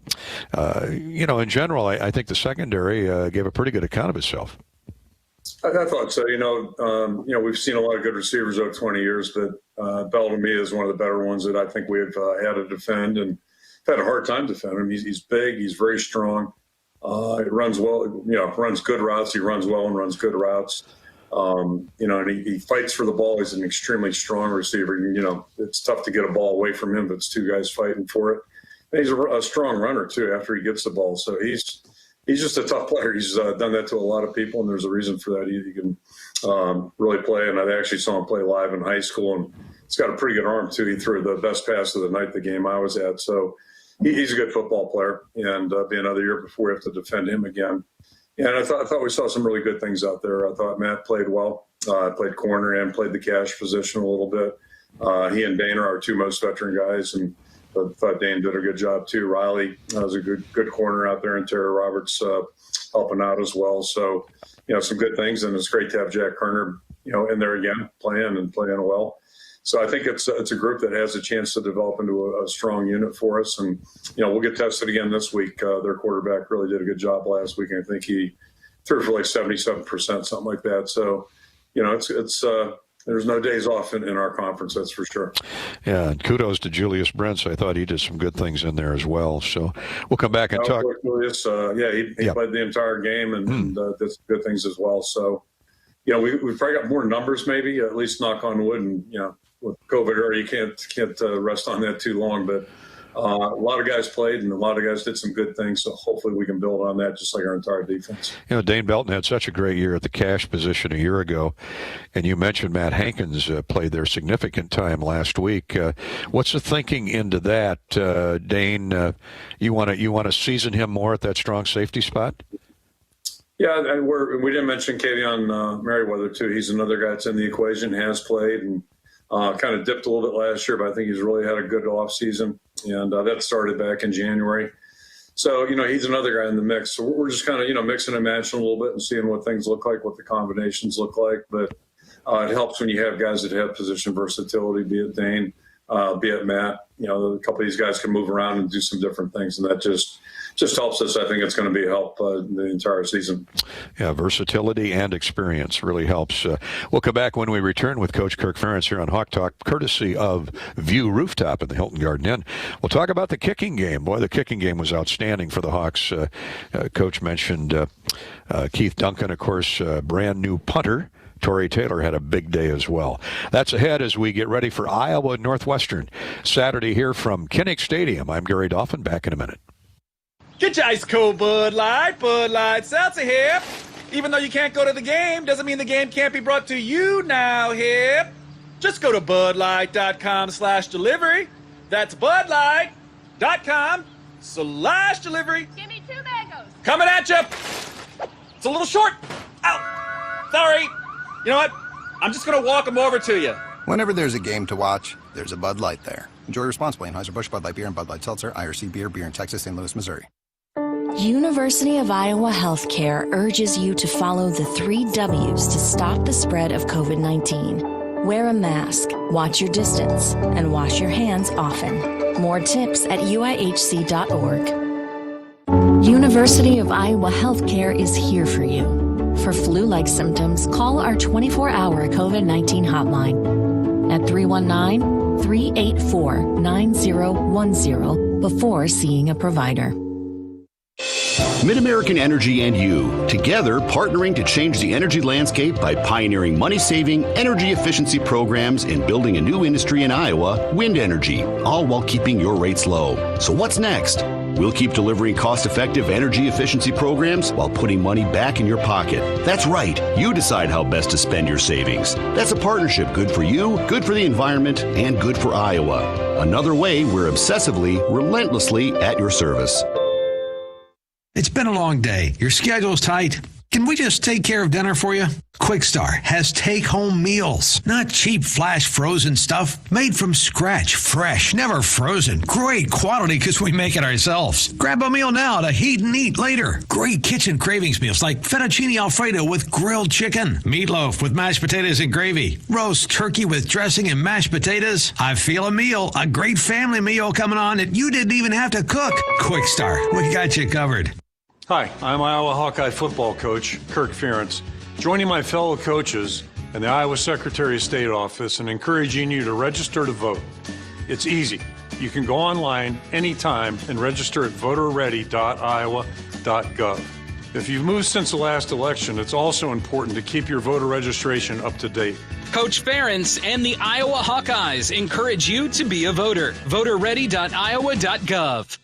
In general, I think the secondary gave a pretty good account of itself. I thought so. We've seen a lot of good receivers over 20 years, but Bell to me is one of the better ones that I think we've had to defend, and had a hard time defending him. He's big. He's very strong. He runs well. Runs good routes. He runs well and runs good routes. And he fights for the ball. He's an extremely strong receiver. It's tough to get a ball away from him, but it's 2 guys fighting for it. And he's a strong runner too after he gets the ball. So he's he's just a tough player. He's done that to a lot of people, and there's a reason for that. He can really play, and I actually saw him play live in high school, and he's got a pretty good arm, too. He threw the best pass of the night, the game I was at. So he's a good football player, and be another year before we have to defend him again. And I thought we saw some really good things out there. I thought Matt played well. Played corner and played the cash position a little bit. He and Dane are our two most veteran guys, and I thought Dane did a good job too. Riley was a good corner out there, and Terry Roberts helping out as well. So, some good things, and it's great to have Jack Kerner, in there again, playing well. So I think it's a group that has a chance to develop into a strong unit for us, and we'll get tested again this week. Their quarterback really did a good job last week, and I think he threw for like 77%, something like that. So, it's there's no days off in our conference, that's for sure. Yeah, and kudos to Julius Brents. I thought he did some good things in there as well. So we'll come back and talk. Julius, he played the entire game and did some good things as well. So, we've probably got more numbers, maybe, at least knock on wood. And, with COVID era, you can't rest on that too long. But a lot of guys played, and a lot of guys did some good things. So hopefully we can build on that, just like our entire defense. Dane Belton had such a great year at the cash position a year ago, and you mentioned Matt Hankins played there significant time last week. What's the thinking into that, Dane? You want to season him more at that strong safety spot? Yeah, and we didn't mention Kavion Merriweather too. He's another guy that's in the equation, has played, and kind of dipped a little bit last year, but I think he's really had a good offseason, and that started back in January. So, he's another guy in the mix. So we're just kind of, mixing and matching a little bit and seeing what things look like, what the combinations look like. But it helps when you have guys that have position versatility, be it Dane, be it Matt. A couple of these guys can move around and do some different things, and that just helps us. I think it's going to be a help the entire season. Yeah, versatility and experience really helps. We'll come back when we return with Coach Kirk Ferentz here on Hawk Talk, courtesy of View Rooftop in the Hilton Garden Inn. We'll talk about the kicking game. Boy, the kicking game was outstanding for the Hawks. Coach mentioned Keith Duncan, of course, brand new punter. Torrey Taylor had a big day as well. That's ahead as we get ready for Iowa Northwestern Saturday here from Kinnick Stadium. I'm Gary Dolphin. Back in a minute. Get your ice cold Bud Light Seltzer here. Even though you can't go to the game, doesn't mean the game can't be brought to you now here. Just go to budlight.com/delivery. That's budlight.com/delivery. Give me 2 mangoes. Coming at you. It's a little short. Ow. Sorry. You know what? I'm just going to walk them over to you. Whenever there's a game to watch, there's a Bud Light there. Enjoy responsibly. Anheuser-Busch, Bud Light Beer, and Bud Light Seltzer, IRC Beer in Texas, St. Louis, Missouri. University of Iowa Healthcare urges you to follow the 3 W's to stop the spread of COVID-19. Wear a mask, watch your distance, and wash your hands often. More tips at uihc.org. University of Iowa Healthcare is here for you. For flu-like symptoms, call our 24-hour COVID-19 hotline at 319-384-9010 before seeing a provider. MidAmerican Energy and you, together partnering to change the energy landscape by pioneering money-saving, energy efficiency programs and building a new industry in Iowa, wind energy, all while keeping your rates low. So what's next? We'll keep delivering cost-effective energy efficiency programs while putting money back in your pocket. That's right. You decide how best to spend your savings. That's a partnership good for you, good for the environment, and good for Iowa. Another way we're obsessively, relentlessly at your service. It's been a long day. Your schedule's tight. Can we just take care of dinner for you? Quick Start has take-home meals, not cheap flash frozen stuff. Made from scratch, fresh, never frozen. Great quality because we make it ourselves. Grab a meal now to heat and eat later. Great kitchen cravings meals like fettuccine Alfredo with grilled chicken, meatloaf with mashed potatoes and gravy, roast turkey with dressing and mashed potatoes. I feel a meal, a great family meal coming on that you didn't even have to cook. Quick Start, we got you covered. Hi, I'm Iowa Hawkeye football coach Kirk Ferentz, joining my fellow coaches in the Iowa Secretary of State office and encouraging you to register to vote. It's easy. You can go online anytime and register at voterready.iowa.gov. If you've moved since the last election, it's also important to keep your voter registration up to date. Coach Ferentz and the Iowa Hawkeyes encourage you to be a voter. voterready.iowa.gov.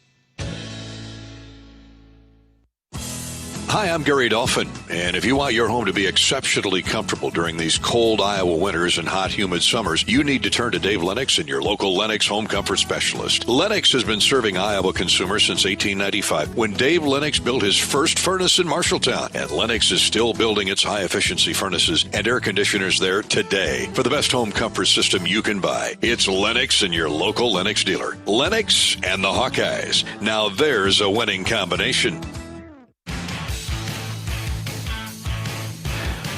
Hi, I'm Gary Dolphin, and if you want your home to be exceptionally comfortable during these cold Iowa winters and hot, humid summers, you need to turn to Dave Lennox and your local Lennox home comfort specialist. Lennox has been serving Iowa consumers since 1895, when Dave Lennox built his first furnace in Marshalltown, and Lennox is still building its high-efficiency furnaces and air conditioners there today. For the best home comfort system you can buy, it's Lennox and your local Lennox dealer. Lennox and the Hawkeyes. Now there's a winning combination.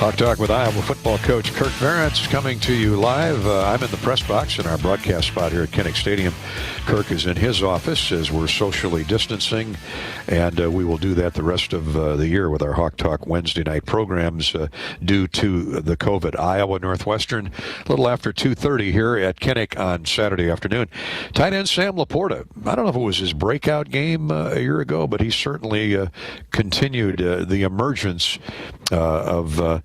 Hawk Talk with Iowa football coach Kirk Ferentz coming to you live. I'm in the press box in our broadcast spot here at Kinnick Stadium. Kirk is in his office as we're socially distancing, and we will do that the rest of the year with our Hawk Talk Wednesday night programs due to the COVID. Iowa Northwestern, a little after 2:30 here at Kinnick on Saturday afternoon. Tight end Sam Laporta. I don't know if it was his breakout game a year ago, but he certainly continued the emergence of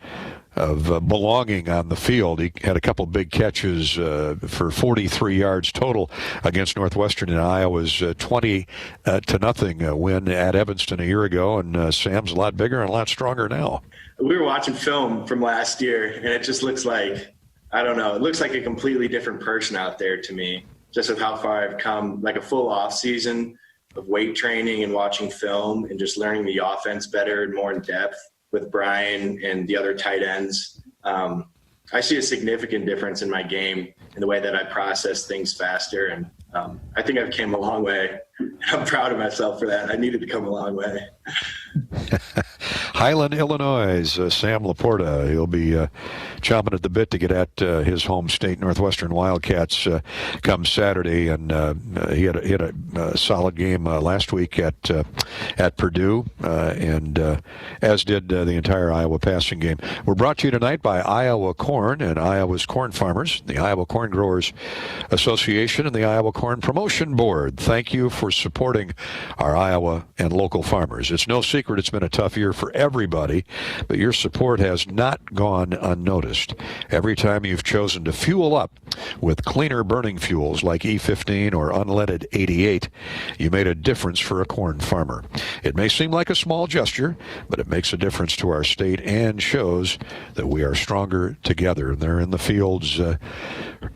belonging on the field. He had a couple big catches for 43 yards total against Northwestern in Iowa's 20-0 win at Evanston a year ago, and Sam's a lot bigger and a lot stronger now. We were watching film from last year, and it just looks like, I don't know, it looks like a completely different person out there to me, just with how far I've come, like a full off season of weight training and watching film and just learning the offense better and more in depth with Brian and the other tight ends. I see a significant difference in my game in the way that I process things faster. And I think I've came a long way. I'm proud of myself for that. I needed to come a long way. Highland, Illinois, Sam Laporta. He'll be chomping at the bit to get at his home state, Northwestern Wildcats, come Saturday. And he had a solid game last week at Purdue, and as did the entire Iowa passing game. We're brought to you tonight by Iowa Corn and Iowa's corn farmers, the Iowa Corn Growers Association, and the Iowa Corn Promotion Board. Thank you for supporting our Iowa and local farmers. It's no secret it's been a tough year for everybody, but your support has not gone unnoticed. Every time you've chosen to fuel up with cleaner burning fuels like E15 or unleaded 88, you made a difference for a corn farmer. It may seem like a small gesture, but it makes a difference to our state and shows that we are stronger together. And they're in the fields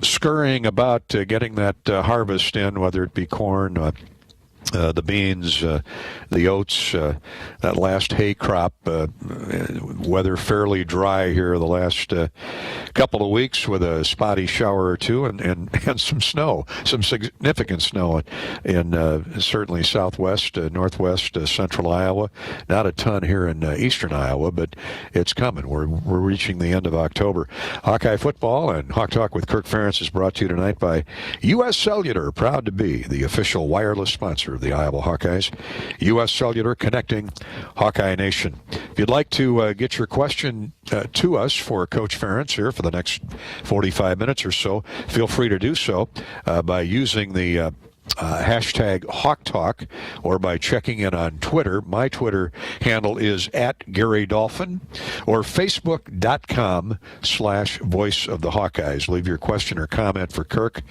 scurrying about getting that harvest in, whether it be corn, the beans, the oats, that last hay crop, weather fairly dry here the last couple of weeks with a spotty shower or two and some snow, some significant snow in certainly southwest, northwest, central Iowa. Not a ton here in eastern Iowa, but it's coming. We're reaching the end of October. Hawkeye football and Hawk Talk with Kirk Ferentz is brought to you tonight by U.S. Cellular, proud to be the official wireless sponsor of the Iowa Hawkeyes. U.S. Cellular, connecting Hawkeye Nation. If you'd like to get your question to us for Coach Ferentz here for the next 45 minutes or so, feel free to do so by using the hashtag Hawk Talk or by checking in on Twitter. My Twitter handle is @GaryDolphin or Facebook.com/Voice of the Hawkeyes. Leave your question or comment for Kirk,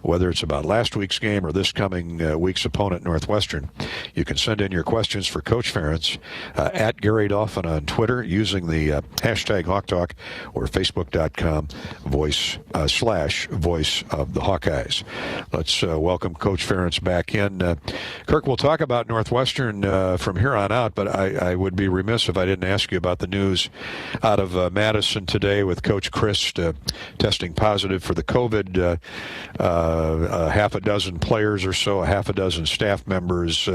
whether it's about last week's game or this coming week's opponent, Northwestern. You can send in your questions for Coach Ferentz @GaryDolphin on Twitter using the hashtag Hawk Talk or Facebook.com/Voice of the Hawkeyes. Let's welcome Coach Ferentz back in. Kirk, we'll talk about Northwestern from here on out, but I would be remiss if I didn't ask you about the news out of Madison today with Coach Christ testing positive for the COVID. Half a dozen players or so, a half a dozen staff members.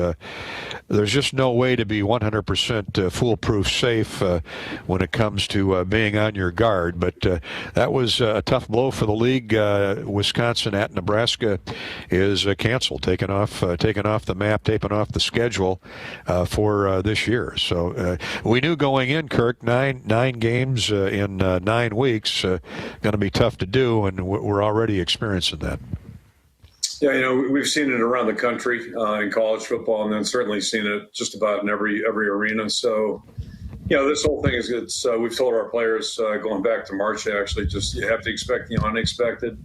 There's just no way to be 100% foolproof safe when it comes to being on your guard, but that was a tough blow for the league. Wisconsin at Nebraska is canceled, taken off the map, taken off the schedule for this year. So we knew going in, Kirk, nine games in 9 weeks, going to be tough to do, and we're already experiencing that. Yeah, we've seen it around the country in college football, and then certainly seen it just about in every arena. So, this whole thing is we've told our players going back to March, actually, just you have to expect the unexpected.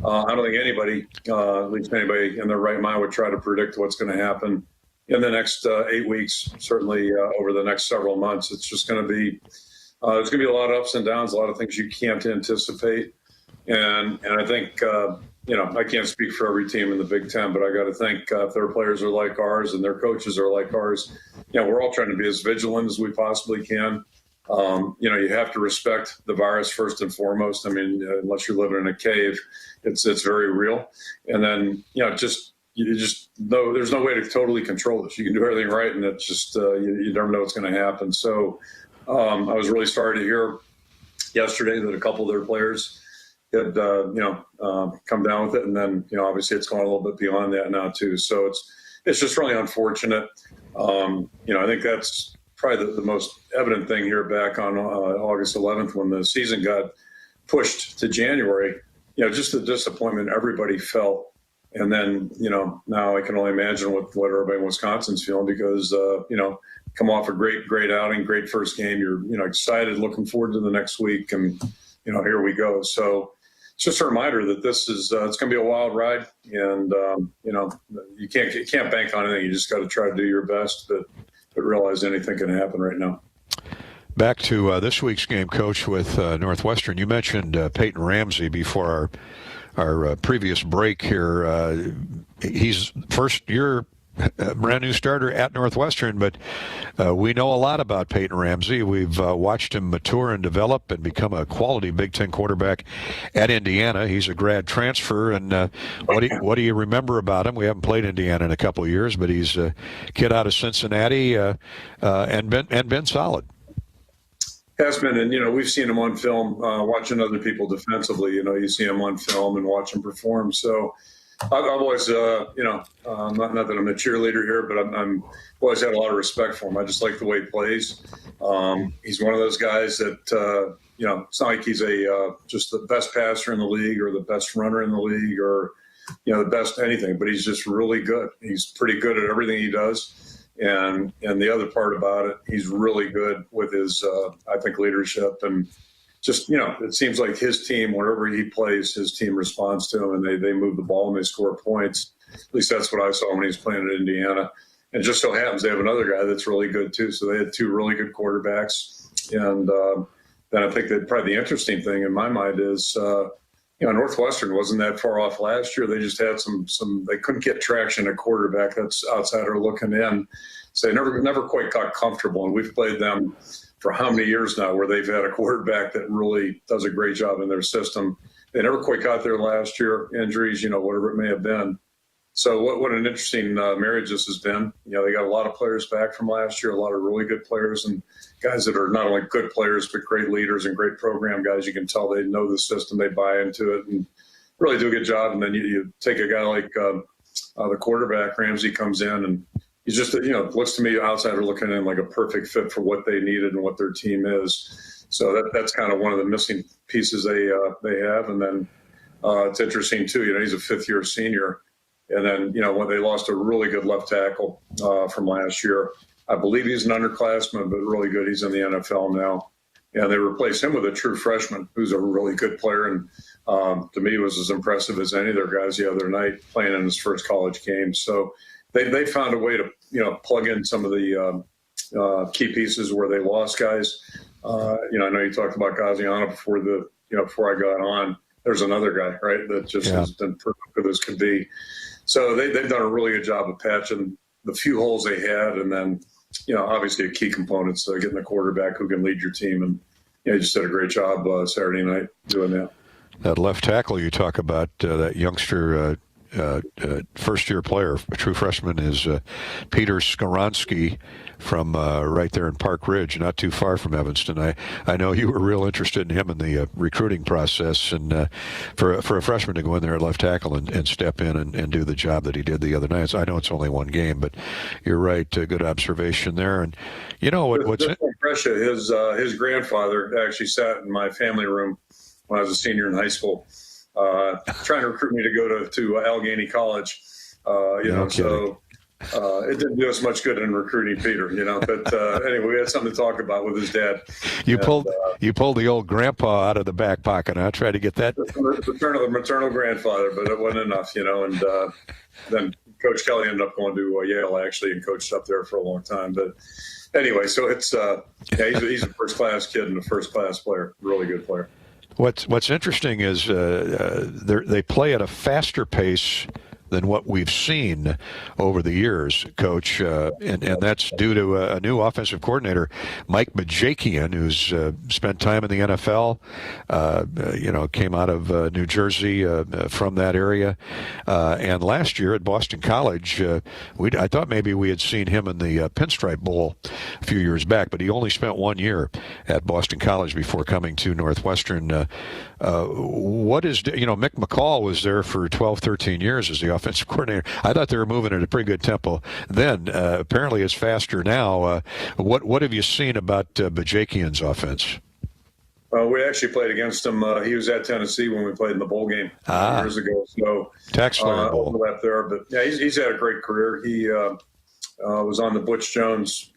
I don't think anybody, at least anybody in their right mind, would try to predict what's going to happen in the next 8 weeks, certainly over the next several months. It's just going to be there's going to be a lot of ups and downs, a lot of things you can't anticipate. And I think, I can't speak for every team in the Big Ten, but I got to think if their players are like ours and their coaches are like ours, we're all trying to be as vigilant as we possibly can. You have to respect the virus first and foremost. I mean, unless you're living in a cave, it's very real. And then, you just know there's no way to totally control this. You can do everything right, and it's just you never know what's going to happen. So I was really sorry to hear yesterday that a couple of their players had come down with it, and then obviously it's gone a little bit beyond that now too. So it's just really unfortunate. I think that's probably the most evident thing here back on August 11th when the season got pushed to January. Just the disappointment everybody felt. And then, now I can only imagine what everybody in Wisconsin's feeling because, come off a great outing, great first game. You're, excited, looking forward to the next week. And, here we go. So it's just a reminder that this is, it's going to be a wild ride. And, you can't bank on anything. You just got to try to do your best, but realize anything can happen right now. Back to this week's game, Coach, with Northwestern. You mentioned Peyton Ramsey before our previous break here. He's first-year brand new starter at Northwestern, but we know a lot about Peyton Ramsey. We've watched him mature and develop and become a quality Big Ten quarterback at Indiana. He's a grad transfer, and what do you remember about him? We haven't played Indiana in a couple of years, but he's a kid out of Cincinnati and been solid. Has been, and we've seen him on film, watching other people defensively. You see him on film and watch him perform. So I've always, not that I'm a cheerleader here, but I'm always had a lot of respect for him. I just like the way he plays. He's one of those guys that it's not like he's just the best passer in the league or the best runner in the league or the best anything, but he's just really good. He's pretty good at everything he does. And the other part about it, he's really good with his, I think, leadership and just, it seems like his team, wherever he plays, his team responds to him and they move the ball and they score points. At least that's what I saw when he was playing at Indiana. And just so happens they have another guy that's really good too. So they had two really good quarterbacks. And then I think that probably the interesting thing in my mind is, Northwestern wasn't that far off last year. They just had they couldn't get traction at quarterback. That's outsider looking in. So they never quite got comfortable. And we've played them for how many years now where they've had a quarterback that really does a great job in their system. They never quite got there last year. Injuries, whatever it may have been. So what an interesting marriage this has been. They got a lot of players back from last year, a lot of really good players and guys that are not only good players, but great leaders and great program guys. You can tell they know the system, they buy into it and really do a good job. And then you take a guy like the quarterback, Ramsey comes in and he's just, looks to me outsider looking in like a perfect fit for what they needed and what their team is. So that's kind of one of the missing pieces they have. And then it's interesting too, he's a fifth-year senior. And then, when they lost a really good left tackle from last year, I believe he's an underclassman, but really good. He's in the NFL now. And they replaced him with a true freshman who's a really good player. And to me, was as impressive as any of their guys the other night playing in his first college game. So they found a way to, plug in some of the key pieces where they lost guys. I know you talked about Gaziano before I got on. There's another guy, right, that just has been perfect as could be. So they've done a really good job of patching the few holes they had. And then, obviously a key component is getting the quarterback who can lead your team. And you just did a great job Saturday night doing that. That left tackle you talk about, that youngster first-year player, a true freshman, is Peter Skoronski from right there in Park Ridge, not too far from Evanston. I know you were real interested in him in the recruiting process, and for a freshman to go in there at left tackle and step in and do the job that he did the other night. I know it's only one game, but you're right. Good observation there. And what's impressive? His grandfather actually sat in my family room when I was a senior in high school, trying to recruit me to go to Allegheny College. So it didn't do us much good in recruiting Peter, But anyway, we had something to talk about with his dad. You pulled the old grandpa out of the back pocket. I tried to get that. The maternal grandfather, but it wasn't enough, And then Coach Kelly ended up going to Yale, actually, and coached up there for a long time. But anyway, so it's he's a first-class kid and a first-class player, really good player. What's interesting is they play at a faster pace than what we've seen over the years, Coach, and that's due to a new offensive coordinator, Mike Bajakian, who's spent time in the NFL, came out of New Jersey from that area, and last year at Boston College, I thought maybe we had seen him in the Pinstripe Bowl a few years back, but he only spent 1 year at Boston College before coming to Northwestern. Mick McCall was there for 12, 13 years as the offensive coordinator. I thought they were moving at a pretty good tempo then. Apparently it's faster now. What have you seen about Bajakian's offense? We actually played against him. He was at Tennessee when we played in the bowl game years ago. So Taxslayer Bowl. Overlap there, but yeah, he's had a great career. He was on the Butch Jones,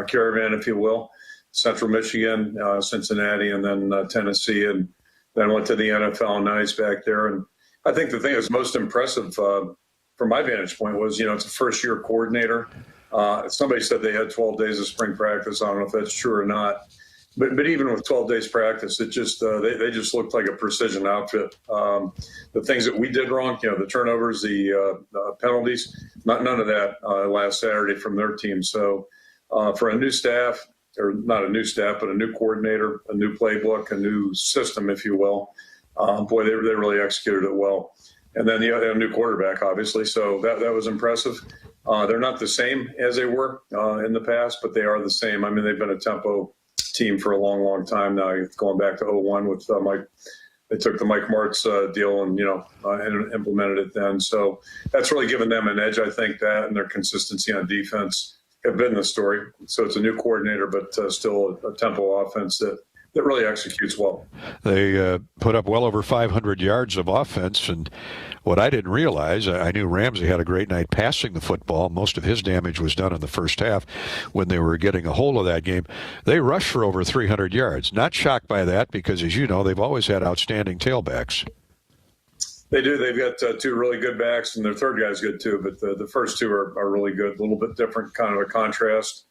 caravan, if you will, Central Michigan, Cincinnati, and then Tennessee, and then went to the NFL. And now he's back there. And I think the thing that's most impressive from my vantage point was, it's a first-year coordinator. Somebody said they had 12 days of spring practice. I don't know if that's true or not. But even with 12 days practice, it just they just looked like a precision outfit. The things that we did wrong, the turnovers, the penalties, none of that last Saturday from their team. So for a new staff, or not a new staff, but a new coordinator, a new playbook, a new system, if you will, boy, they really executed it well. And then they had a new quarterback, obviously, so that was impressive. They're not the same as they were in the past, but they are the same. I mean, they've been a tempo team for a long, long time now, going back to 2001 with Mike. They took the Mike Martz deal and implemented it then. So that's really given them an edge, I think, that and their consistency on defense have been the story. So it's a new coordinator, but still a tempo offense that really executes well. They put up well over 500 yards of offense, and what I didn't realize, I knew Ramsey had a great night passing the football. Most of his damage was done in the first half when they were getting a hold of that game. They rushed for over 300 yards. Not shocked by that because, as you know, they've always had outstanding tailbacks. They do. They've got two really good backs, and their third guy's good too, but the first two are really good. A little bit different, kind of a contrast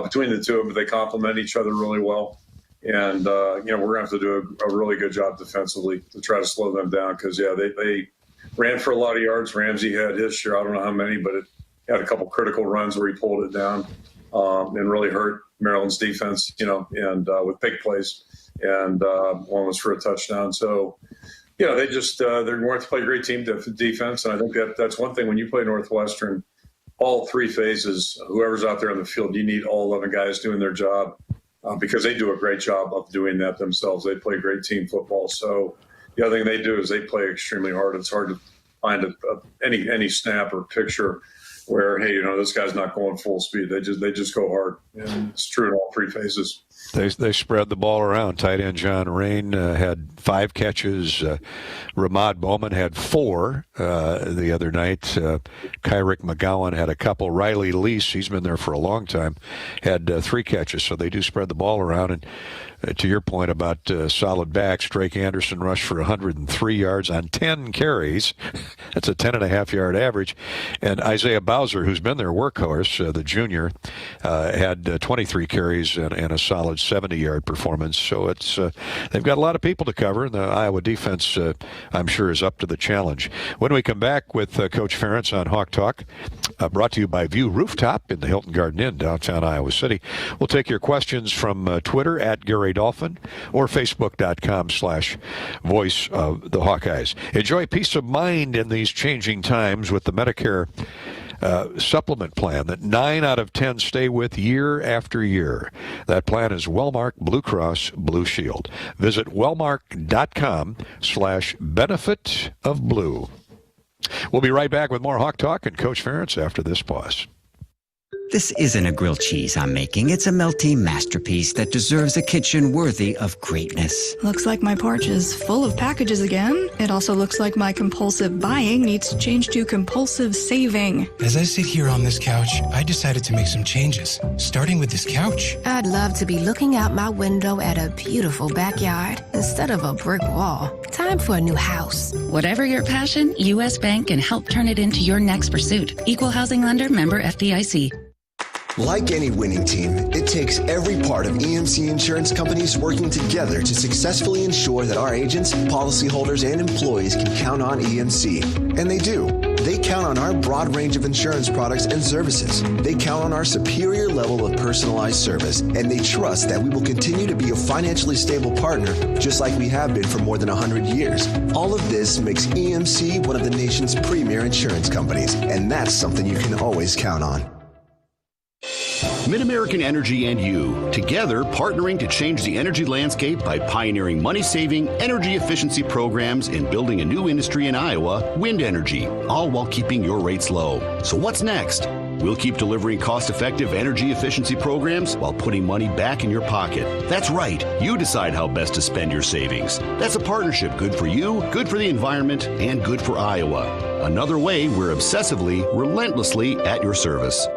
between the two, but they complement each other really well. And, we're going to have to do a really good job defensively to try to slow them down because, they ran for a lot of yards. Ramsey had his share. I don't know how many, but it had a couple critical runs where he pulled it down and really hurt Maryland's defense, and with big plays. And one was for a touchdown. So, they just they're going to play great team defense. And I think that's one thing when you play Northwestern, all three phases, whoever's out there on the field, you need all 11 guys doing their job. Because they do a great job of doing that themselves. They play great team football. So the other thing they do is they play extremely hard. It's hard to find any snap or picture where, hey, this guy's not going full speed. They just go hard. And it's true in all three phases. They spread the ball around. Tight end John Rain had 5 catches. Ramad Bowman had 4 the other night. Kyrick McGowan had a couple. Riley Lease, he's been there for a long time, had 3 catches. So they do spread the ball around. And to your point about solid backs, Drake Anderson rushed for 103 yards on 10 carries. That's a 10.5-yard average. And Isaiah Bowser, who's been their workhorse, the junior, had 23 carries and a solid 70-yard performance. So it's they've got a lot of people to cover, and the Iowa defense, I'm sure, is up to the challenge. When we come back with Coach Ferentz on Hawk Talk, brought to you by View Rooftop in the Hilton Garden Inn, downtown Iowa City. We'll take your questions from Twitter at Gary Dolphin or Facebook.com/Voice of the Hawkeyes. Enjoy peace of mind in these changing times with the Medicare supplement plan that 9 out of 10 stay with year after year. That plan is Wellmark Blue Cross Blue Shield. Visit wellmark.com/benefit of blue. We'll be right back with more Hawk Talk and Coach Ferentz after this pause. This isn't a grilled cheese I'm making. It's a melty masterpiece that deserves a kitchen worthy of greatness. Looks like my porch is full of packages again. It also looks like my compulsive buying needs to change to compulsive saving. As I sit here on this couch, I decided to make some changes, starting with this couch. I'd love to be looking out my window at a beautiful backyard instead of a brick wall. Time for a new house. Whatever your passion, U.S. Bank can help turn it into your next pursuit. Equal housing lender, member FDIC. Like any winning team, it takes every part of EMC insurance companies working together to successfully ensure that our agents, policyholders, and employees can count on EMC. And they do. They count on our broad range of insurance products and services. They count on our superior level of personalized service, and they trust that we will continue to be a financially stable partner, just like we have been for more than 100 years. All of this makes EMC one of the nation's premier insurance companies, and that's something you can always count on. MidAmerican Energy and you, together partnering to change the energy landscape by pioneering money-saving, energy efficiency programs and building a new industry in Iowa, wind energy, all while keeping your rates low. So what's next? We'll keep delivering cost-effective energy efficiency programs while putting money back in your pocket. That's right. You decide how best to spend your savings. That's a partnership good for you, good for the environment, and good for Iowa. Another way we're obsessively, relentlessly at your service.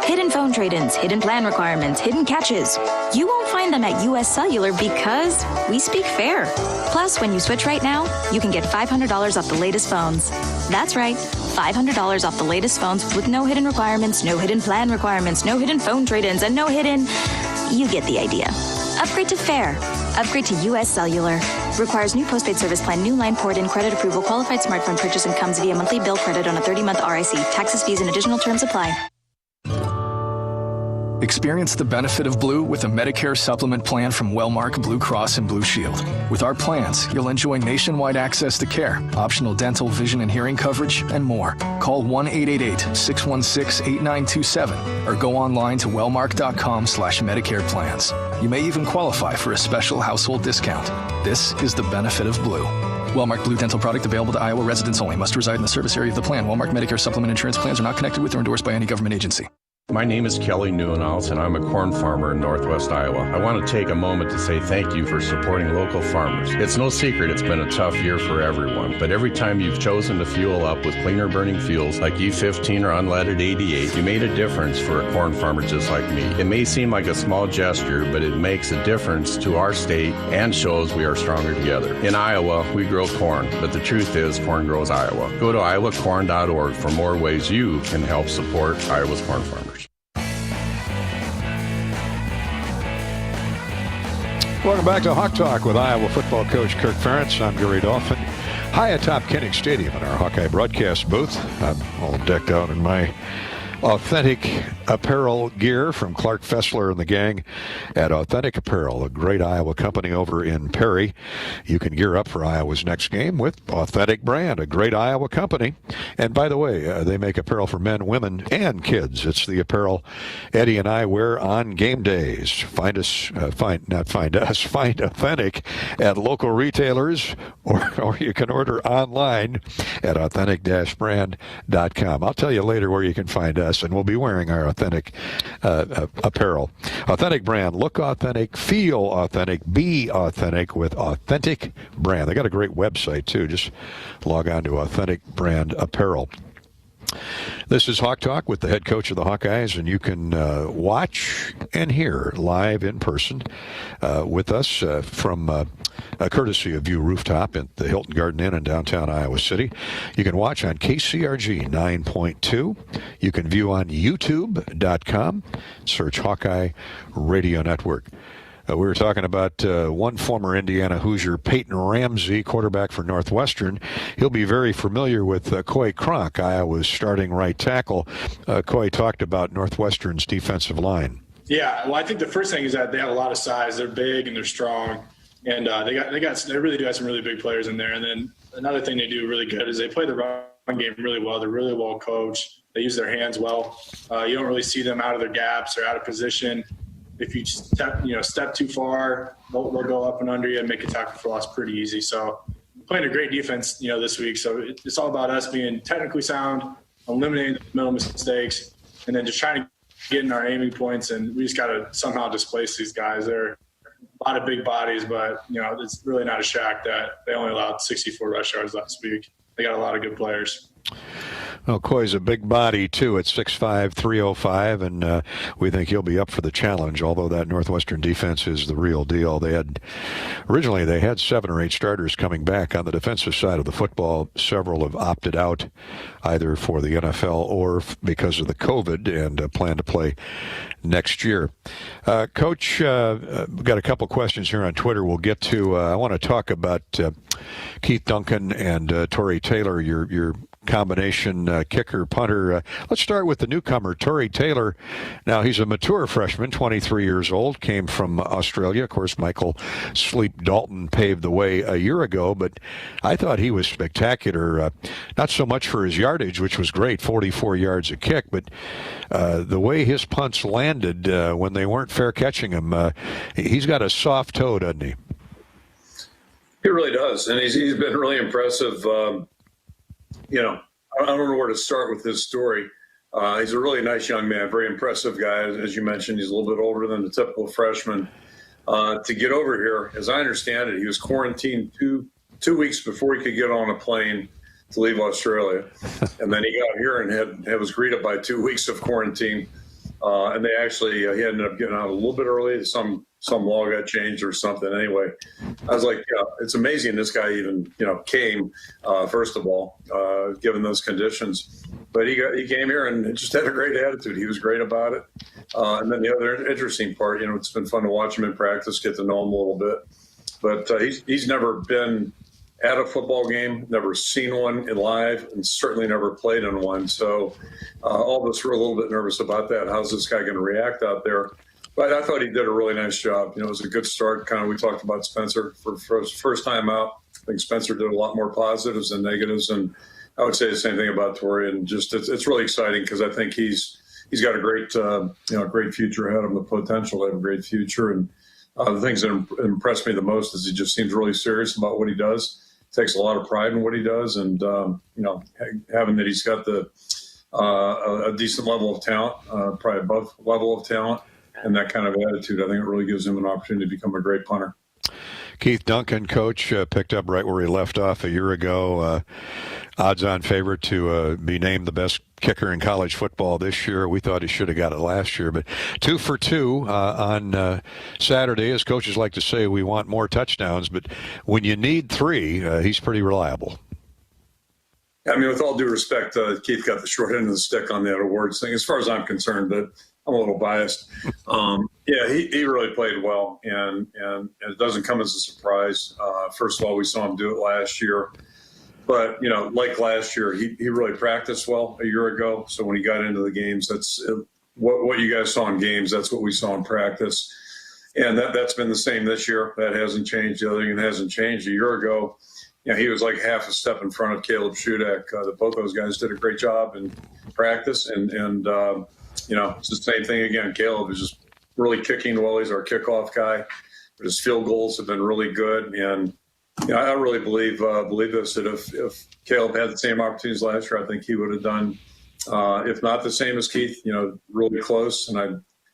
Hidden phone trade-ins, hidden plan requirements, hidden catches. You won't find them at US Cellular because we speak fair. Plus, when you switch right now, you can get $500 off the latest phones. That's right, $500 off the latest phones with no hidden requirements, no hidden plan requirements, no hidden phone trade-ins, and no hidden... You get the idea. Upgrade to fair. Upgrade to US Cellular. Requires new postpaid service plan, new line port in, credit approval, qualified smartphone purchase, and comes via monthly bill credit on a 30-month RIC. Taxes, fees, and additional terms apply. Experience the benefit of Blue with a Medicare supplement plan from Wellmark Blue Cross and Blue Shield. With our plans, you'll enjoy nationwide access to care, optional dental, vision, and hearing coverage, and more. Call 1-888-616-8927 or go online to wellmark.com/Medicare plans. You may even qualify for a special household discount. This is the benefit of Blue. Wellmark Blue Dental product available to Iowa residents only. Must reside in the service area of the plan. Wellmark Medicare supplement insurance plans are not connected with or endorsed by any government agency. My name is Kelly Newenhouse, and I'm a corn farmer in Northwest Iowa. I want to take a moment to say thank you for supporting local farmers. It's no secret it's been a tough year for everyone, but every time you've chosen to fuel up with cleaner burning fuels like E15 or unleaded 88, you made a difference for a corn farmer just like me. It may seem like a small gesture, but it makes a difference to our state and shows we are stronger together. In Iowa, we grow corn, but the truth is corn grows Iowa. Go to iowacorn.org for more ways you can help support Iowa's corn farmers. Welcome back to Hawk Talk with Iowa football coach Kirk Ferentz. I'm Gary Dolphin. High atop Kinnick Stadium in our Hawkeye broadcast booth. I'm all decked out in my authentic apparel gear from Clark Fessler and the gang at Authentic Apparel, a great Iowa company over in Perry. You can gear up for Iowa's next game with Authentic Brand, a great Iowa company. And by the way, they make apparel for men, women, and kids. It's the apparel Eddie and I wear on game days. Find Authentic at local retailers, or you can order online at authentic-brand.com. I'll tell you later where you can find us, and we'll be wearing our authentic apparel. Authentic Brand. Look authentic, feel authentic, be authentic with Authentic Brand. They got a great website, too. Just log on to Authentic Brand Apparel. This is Hawk Talk with the head coach of the Hawkeyes, and you can watch and hear live in person with us from courtesy of View Rooftop at the Hilton Garden Inn in downtown Iowa City. You can watch on KCRG 9.2. You can view on YouTube.com. Search Hawkeye Radio Network. We were talking about one former Indiana Hoosier, Peyton Ramsey, quarterback for Northwestern. He'll be very familiar with Coy Cronk, Iowa's starting right tackle. Coy talked about Northwestern's defensive line. Yeah, well, I think the first thing is that they have a lot of size. They're big and they're strong, and they really do have some really big players in there. And then another thing they do really good is they play the run game really well. They're really well coached. They use their hands well. You don't really see them out of their gaps or out of position. If you step too far, they'll go up and under you and make a tackle for loss pretty easy. So playing a great defense, this week. So it's all about us being technically sound, eliminating the mental mistakes, and then just trying to get in our aiming points. And we just got to somehow displace these guys. They're a lot of big bodies, but, it's really not a shock that they only allowed 64 rush yards last week. They got a lot of good players. Well, Coy's a big body, too, at 6'5", 305, and we think he'll be up for the challenge, although that Northwestern defense is the real deal. Originally they had 7 or 8 starters coming back on the defensive side of the football. Several have opted out either for the NFL or because of the COVID and plan to play next year. Coach, we've got a couple questions here on Twitter we'll get to. I want to talk about Keith Duncan and Torrey Taylor, your combination kicker, punter. Let's start with the newcomer, Torrey Taylor. Now, he's a mature freshman, 23 years old, came from Australia. Of course, Michael Sleep Dalton paved the way a year ago, but I thought he was spectacular. Not so much for his yardage, which was great, 44 yards a kick, but the way his punts landed when they weren't fair catching him, he's got a soft toe, doesn't he? He really does, and he's been really impressive. I don't know where to start with this story. He's a really nice young man, very impressive guy. As you mentioned, he's a little bit older than the typical freshman. To get over here, as I understand it, he was quarantined two weeks before he could get on a plane to leave Australia. And then he got here and was greeted by 2 weeks of quarantine. And they actually, he ended up getting out a little bit early. Some law got changed or something. Anyway, I was like, it's amazing this guy even, came, first of all, given those conditions. But he came here and just had a great attitude. He was great about it. And then the other interesting part, it's been fun to watch him in practice, get to know him a little bit. But he's never been at a football game, never seen one in live, and certainly never played in one. So all of us were a little bit nervous about that. How's this guy going to react out there? But I thought he did a really nice job. It was a good start. Kind of, we talked about Spencer for his first time out. I think Spencer did a lot more positives than negatives, and I would say the same thing about Torrey. And just it's really exciting because I think he's got a great great future ahead of him, the potential to have a great future. And the things that impressed me the most is he just seems really serious about what he does. Takes a lot of pride in what he does, and having that he's got a decent level of talent, probably above level of talent, and that kind of attitude, I think it really gives him an opportunity to become a great punter. Keith Duncan, coach, picked up right where he left off a year ago. Odds-on favorite to be named the best kicker in college football this year. We thought he should have got it last year, but 2 for 2 on Saturday. As coaches like to say, we want more touchdowns, but when you need 3, he's pretty reliable. I mean, with all due respect, Keith got the short end of the stick on that awards thing, as far as I'm concerned, but I'm a little biased. He really played well, and it doesn't come as a surprise. First of all, we saw him do it last year. But, like last year, he really practiced well a year ago. So when he got into the games, that's what you guys saw in games. That's what we saw in practice. And that's been the same this year. That hasn't changed. The other thing that hasn't changed, a year ago, he was like half a step in front of Caleb Shudak. Both those guys did a great job in practice. And it's the same thing again. Caleb is just really kicking well. He's our kickoff guy. But his field goals have been really good. And I really believe this, that if Caleb had the same opportunities last year, I think he would have done, if not the same as Keith, really close. And I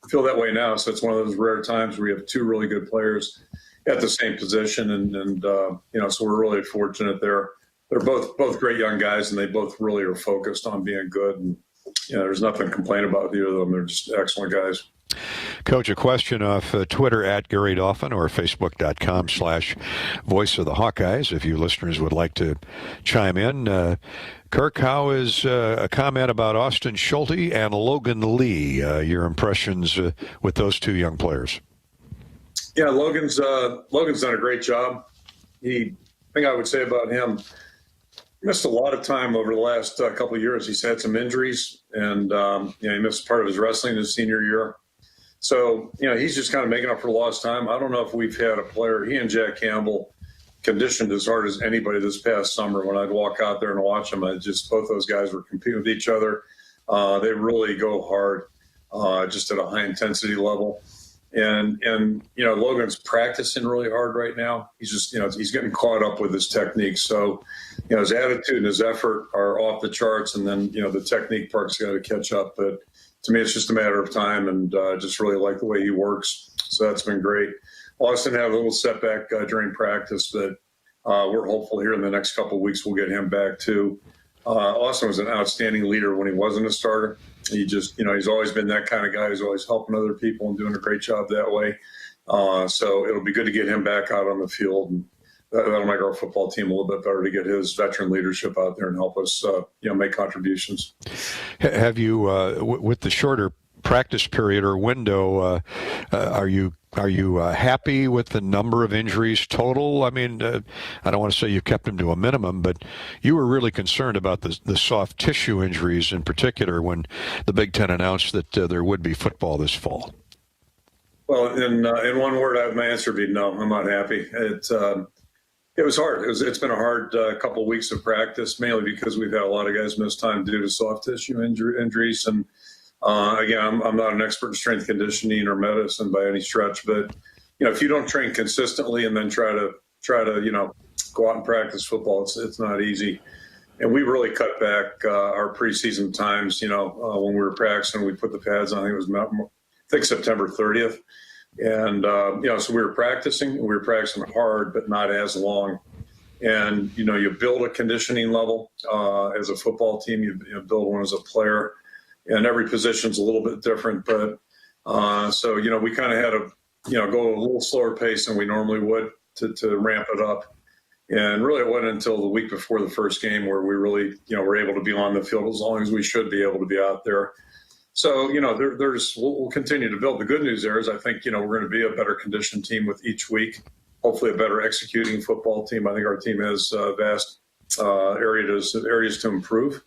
feel that way now. So it's one of those rare times where you have 2 really good players at the same position. And so we're really fortunate there. They're both great young guys, and they both really are focused on being good. And, there's nothing to complain about either of them. They're just excellent guys. Coach, a question off Twitter at Gary Dolphin or Facebook.com/Voice of the Hawkeyes, if you listeners would like to chime in. Kirk, how is a comment about Austin Schulte and Logan Lee? Your impressions with those 2 young players? Yeah, Logan's done a great job. The thing I would say about him, he missed a lot of time over the last couple of years. He's had some injuries, and he missed part of his wrestling his senior year. So, he's just kind of making up for lost time. I don't know if we've had a player, he and Jack Campbell, conditioned as hard as anybody this past summer. When I'd walk out there and watch them, both those guys were competing with each other. They really go hard, just at a high intensity level. And Logan's practicing really hard right now. He's just, he's getting caught up with his technique. So, his attitude and his effort are off the charts. And then, the technique part's got to catch up. But to me, it's just a matter of time. And just really like the way he works. So that's been great. Austin had a little setback during practice, but we're hopeful here in the next couple of weeks we'll get him back too. Austin was an outstanding leader when he wasn't a starter. He just, he's always been that kind of guy who's always helping other people and doing a great job that way. So it'll be good to get him back out on the field, and that'll make our football team a little bit better to get his veteran leadership out there and help us, make contributions. Have you, with the shorter practice period or window, are you happy with the number of injuries total? I mean, I don't want to say you kept them to a minimum, but you were really concerned about the soft tissue injuries in particular when the Big Ten announced that there would be football this fall. Well, in one word, my answer would be no. I'm not happy. It was hard. It's been a hard couple of weeks of practice, mainly because we've had a lot of guys miss time due to soft tissue injuries. And again, I'm not an expert in strength conditioning or medicine by any stretch, but if you don't train consistently and then try to go out and practice football, it's not easy. And we really cut back our preseason times. When we were practicing, we put the pads on. I think September 30th, and so we were practicing hard, but not as long. And you build a conditioning level as a football team. You build one as a player. And every position's a little bit different, but so we kind of had to go a little slower pace than we normally would to ramp it up. And really, it wasn't until the week before the first game where we really were able to be on the field as long as we should be able to be out there. So we'll continue to build. The good news there is I think we're going to be a better conditioned team with each week. Hopefully, a better executing football team. I think our team has vast areas to improve.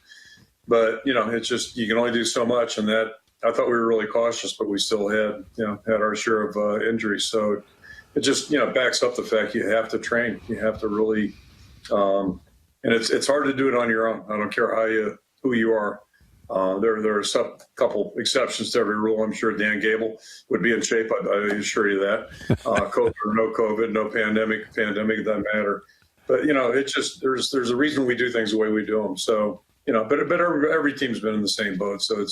But, it's just you can only do so much. And that I thought we were really cautious, but we still had our share of injuries. So it just, backs up the fact you have to train. You have to really and it's hard to do it on your own. I don't care who you are. There are some couple exceptions to every rule. I'm sure Dan Gable would be in shape. I assure you that. COVID or no COVID, no pandemic, it doesn't matter. But, it's just there's a reason we do things the way we do them. So, but every team's been in the same boat. So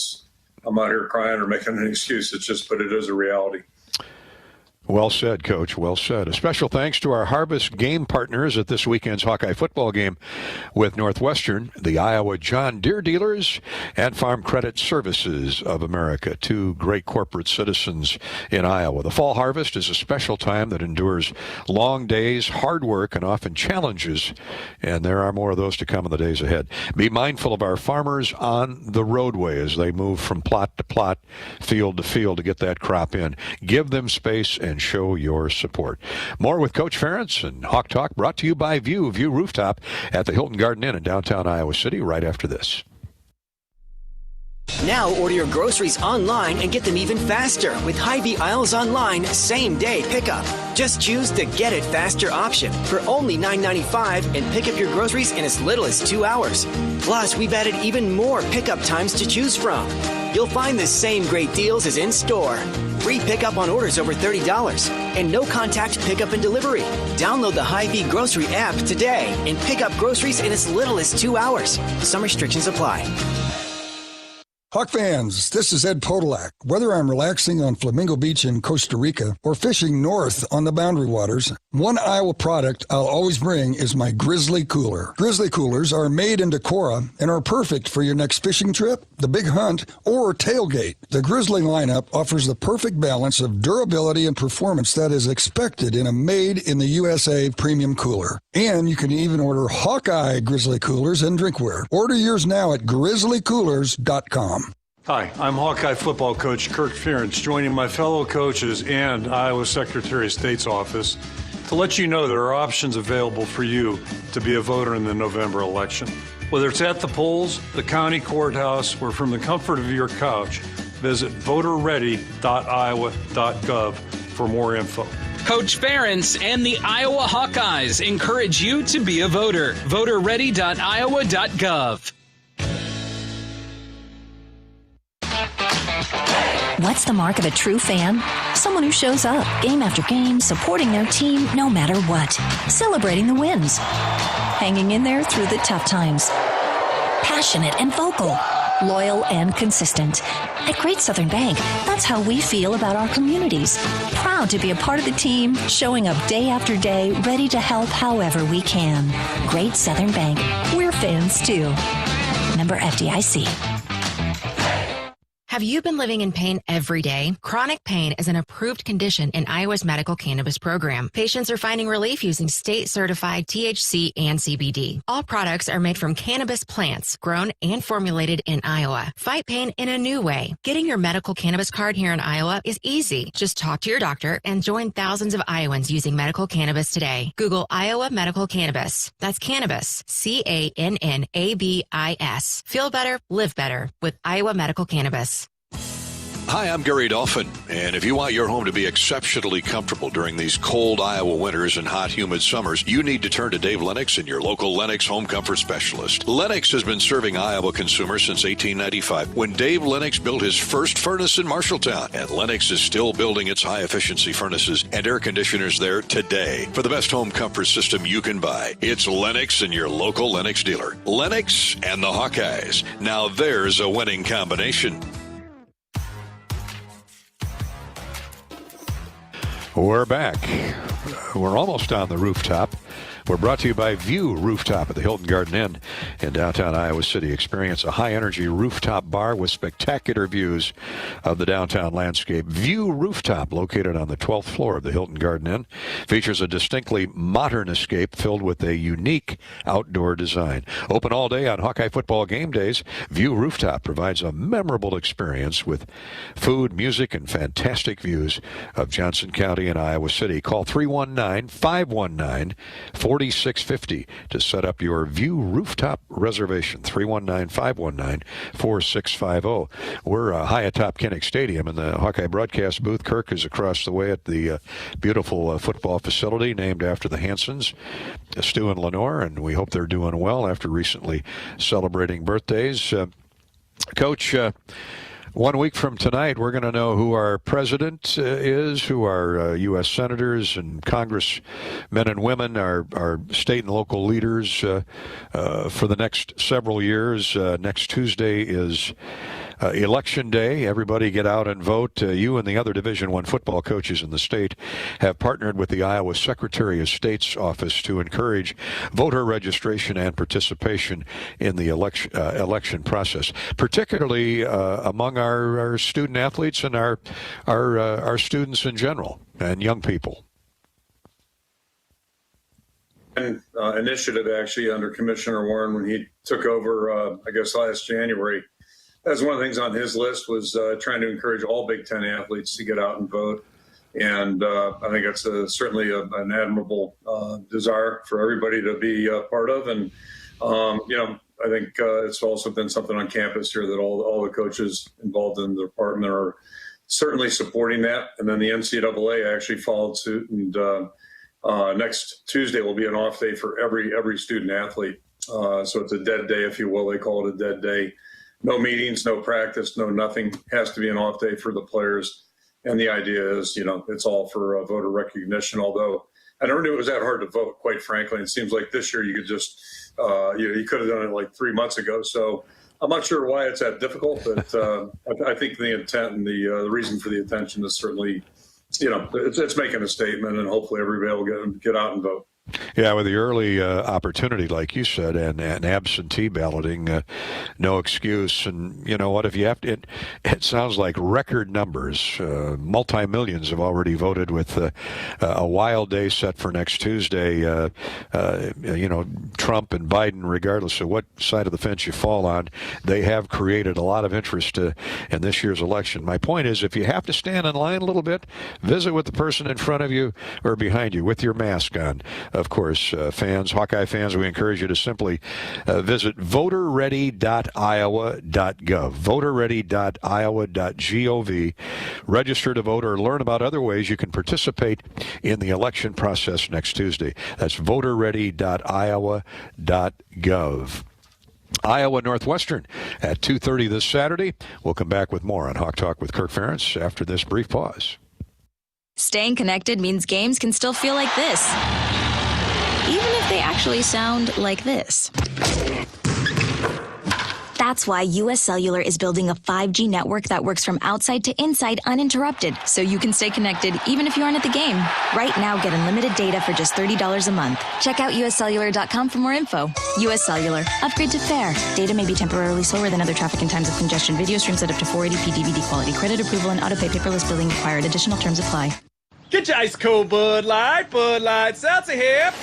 I'm not here crying or making an excuse. But it is a reality. Well said, Coach. Well said. A special thanks to our Harvest game partners at this weekend's Hawkeye football game with Northwestern, the Iowa John Deere dealers, and Farm Credit Services of America, two great corporate citizens in Iowa. The fall harvest is a special time that endures long days, hard work, and often challenges, and there are more of those to come in the days ahead. Be mindful of our farmers on the roadway as they move from plot to plot, field to field to get that crop in. Give them space and show your support. More with Coach Ferentz and Hawk Talk, brought to you by View Rooftop at the Hilton Garden Inn in downtown Iowa City, right after this. Now order your groceries online and get them even faster with Hy-Vee Aisles Online same-day pickup. Just choose the Get It Faster option for only $9.95 and pick up your groceries in as little as 2 hours. Plus, we've added even more pickup times to choose from. You'll find the same great deals as in-store. Free pickup on orders over $30 and no-contact pickup and delivery. Download the Hy-Vee Grocery app today and pick up groceries in as little as 2 hours. Some restrictions apply. Hawk fans, this is Ed Podolak. Whether I'm relaxing on Flamingo Beach in Costa Rica or fishing north on the Boundary Waters, one Iowa product I'll always bring is my Grizzly Cooler. Grizzly Coolers are made in Decorah and are perfect for your next fishing trip, the big hunt, or tailgate. The Grizzly lineup offers the perfect balance of durability and performance that is expected in a made-in-the-USA premium cooler. And you can even order Hawkeye Grizzly Coolers and drinkware. Order yours now at grizzlycoolers.com. Hi, I'm Hawkeye football coach Kirk Ferentz, joining my fellow coaches and Iowa Secretary of State's office to let you know there are options available for you to be a voter in the November election. Whether it's at the polls, the county courthouse, or from the comfort of your couch, visit voterready.iowa.gov for more info. Coach Ferentz and the Iowa Hawkeyes encourage you to be a voter. voterready.iowa.gov. What's the mark of a true fan? Someone who shows up, game after game, supporting their team no matter what. Celebrating the wins. Hanging in there through the tough times. Passionate and vocal. Loyal and consistent. At Great Southern Bank, that's how we feel about our communities. Proud to be a part of the team, showing up day after day, ready to help however we can. Great Southern Bank. We're fans too. Member FDIC. Have you been living in pain every day? Chronic pain is an approved condition in Iowa's medical cannabis program. Patients are finding relief using state-certified THC and CBD. All products are made from cannabis plants, grown and formulated in Iowa. Fight pain in a new way. Getting your medical cannabis card here in Iowa is easy. Just talk to your doctor and join thousands of Iowans using medical cannabis today. Google Iowa Medical Cannabis. That's cannabis. CANNABIS. Feel better, live better with Iowa Medical Cannabis. Hi, I'm Gary Dolphin, and if you want your home to be exceptionally comfortable during these cold Iowa winters and hot, humid summers, you need to turn to Dave Lennox and your local Lennox home comfort specialist. Lennox has been serving Iowa consumers since 1895, when Dave Lennox built his first furnace in Marshalltown, and Lennox is still building its high-efficiency furnaces and air conditioners there today. For the best home comfort system you can buy, it's Lennox and your local Lennox dealer. Lennox and the Hawkeyes. Now there's a winning combination. We're back. We're almost on the rooftop. We're brought to you by View Rooftop at the Hilton Garden Inn in downtown Iowa City. Experience a high-energy rooftop bar with spectacular views of the downtown landscape. View Rooftop, located on the 12th floor of the Hilton Garden Inn, features a distinctly modern escape filled with a unique outdoor design. Open all day on Hawkeye football game days, View Rooftop provides a memorable experience with food, music, and fantastic views of Johnson County and Iowa City. Call 319-519-4650 to set up your View Rooftop reservation. 319-519-4650. We're high atop Kinnick Stadium in the Hawkeye broadcast booth. Kirk is across the way at the beautiful football facility named after the Hansons, Stu and Lenore, and we hope they're doing well after recently celebrating birthdays. Coach, 1 week from tonight, we're going to know who our president is, who our U.S. senators and congressmen and women, our state and local leaders for the next several years. Next Tuesday is Election Day. Everybody get out and vote. You and the other Division I football coaches in the state have partnered with the Iowa Secretary of State's office to encourage voter registration and participation in the election process, particularly among our student athletes and our students in general and young people. Initiative actually under Commissioner Warren when he took over, I guess last January. That's one of the things on his list was trying to encourage all Big Ten athletes to get out and vote. And I think it's certainly an admirable desire for everybody to be part of. And, I think it's also been something on campus here that all the coaches involved in the department are certainly supporting that. And then the NCAA actually followed suit. And next Tuesday will be an off day for every student athlete. So it's a dead day, if you will. They call it a dead day. No meetings, no practice, no nothing. Has to be an off day for the players. And the idea is, it's all for voter recognition, although I never knew it was that hard to vote, quite frankly. It seems like this year you could just, you could have done it like 3 months ago. So I'm not sure why it's that difficult, but I think the intent and the reason for the attention is certainly, it's making a statement, and hopefully everybody will get out and vote. Yeah, with the early opportunity, like you said, and absentee balloting, no excuse. And you know what? If you have to, it sounds like record numbers. Multi-millions have already voted with a wild day set for next Tuesday. Trump and Biden, regardless of what side of the fence you fall on, they have created a lot of interest in this year's election. My point is, if you have to stand in line a little bit, visit with the person in front of you or behind you with your mask on. Of course, Hawkeye fans, we encourage you to simply visit voterready.iowa.gov, voterready.iowa.gov, register to vote or learn about other ways you can participate in the election process next Tuesday. That's voterready.iowa.gov. Iowa Northwestern at 2:30 this Saturday. We'll come back with more on Hawk Talk with Kirk Ferentz after this brief pause. Staying connected means games can still feel like this, even if they actually sound like this. That's why US Cellular is building a 5G network that works from outside to inside uninterrupted, so you can stay connected even if you aren't at the game. Right now, get unlimited data for just $30 a month. Check out uscellular.com for more info. US Cellular. Upgrade to Fair. Data may be temporarily slower than other traffic and times of congestion. Video streams at up to 480p DVD quality. Credit approval and autopay paperless billing required. Additional terms apply. Get your ice cold Bud Light. Bud Light Seltzer here.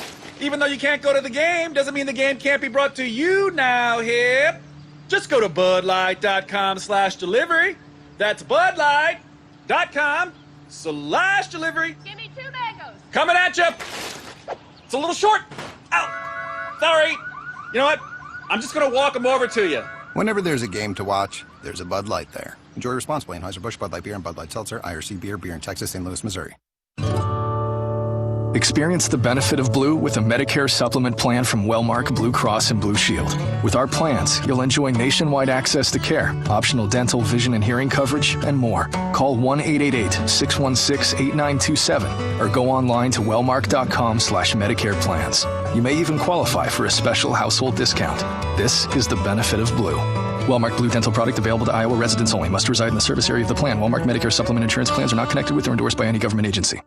Even though you can't go to the game, doesn't mean the game can't be brought to you now, hip. Just go to budlight.com/delivery. That's budlight.com/delivery. Give me 2 mangoes. Coming at you. It's a little short. Ow. Sorry. You know what? I'm just going to walk them over to you. Whenever there's a game to watch, there's a Bud Light there. Enjoy responsibly. Anheuser-Busch, Bud Light Beer, and Bud Light Seltzer. IRC Beer in Texas, St. Louis, Missouri. Experience the benefit of Blue with a Medicare supplement plan from Wellmark Blue Cross and Blue Shield. With our plans, you'll enjoy nationwide access to care, optional dental, vision, and hearing coverage, and more. Call 1-888-616-8927 or go online to wellmark.com/Medicare plans. You may even qualify for a special household discount. This is the benefit of Blue. Wellmark Blue Dental product available to Iowa residents only. Must reside in the service area of the plan. Wellmark Medicare supplement insurance plans are not connected with or endorsed by any government agency.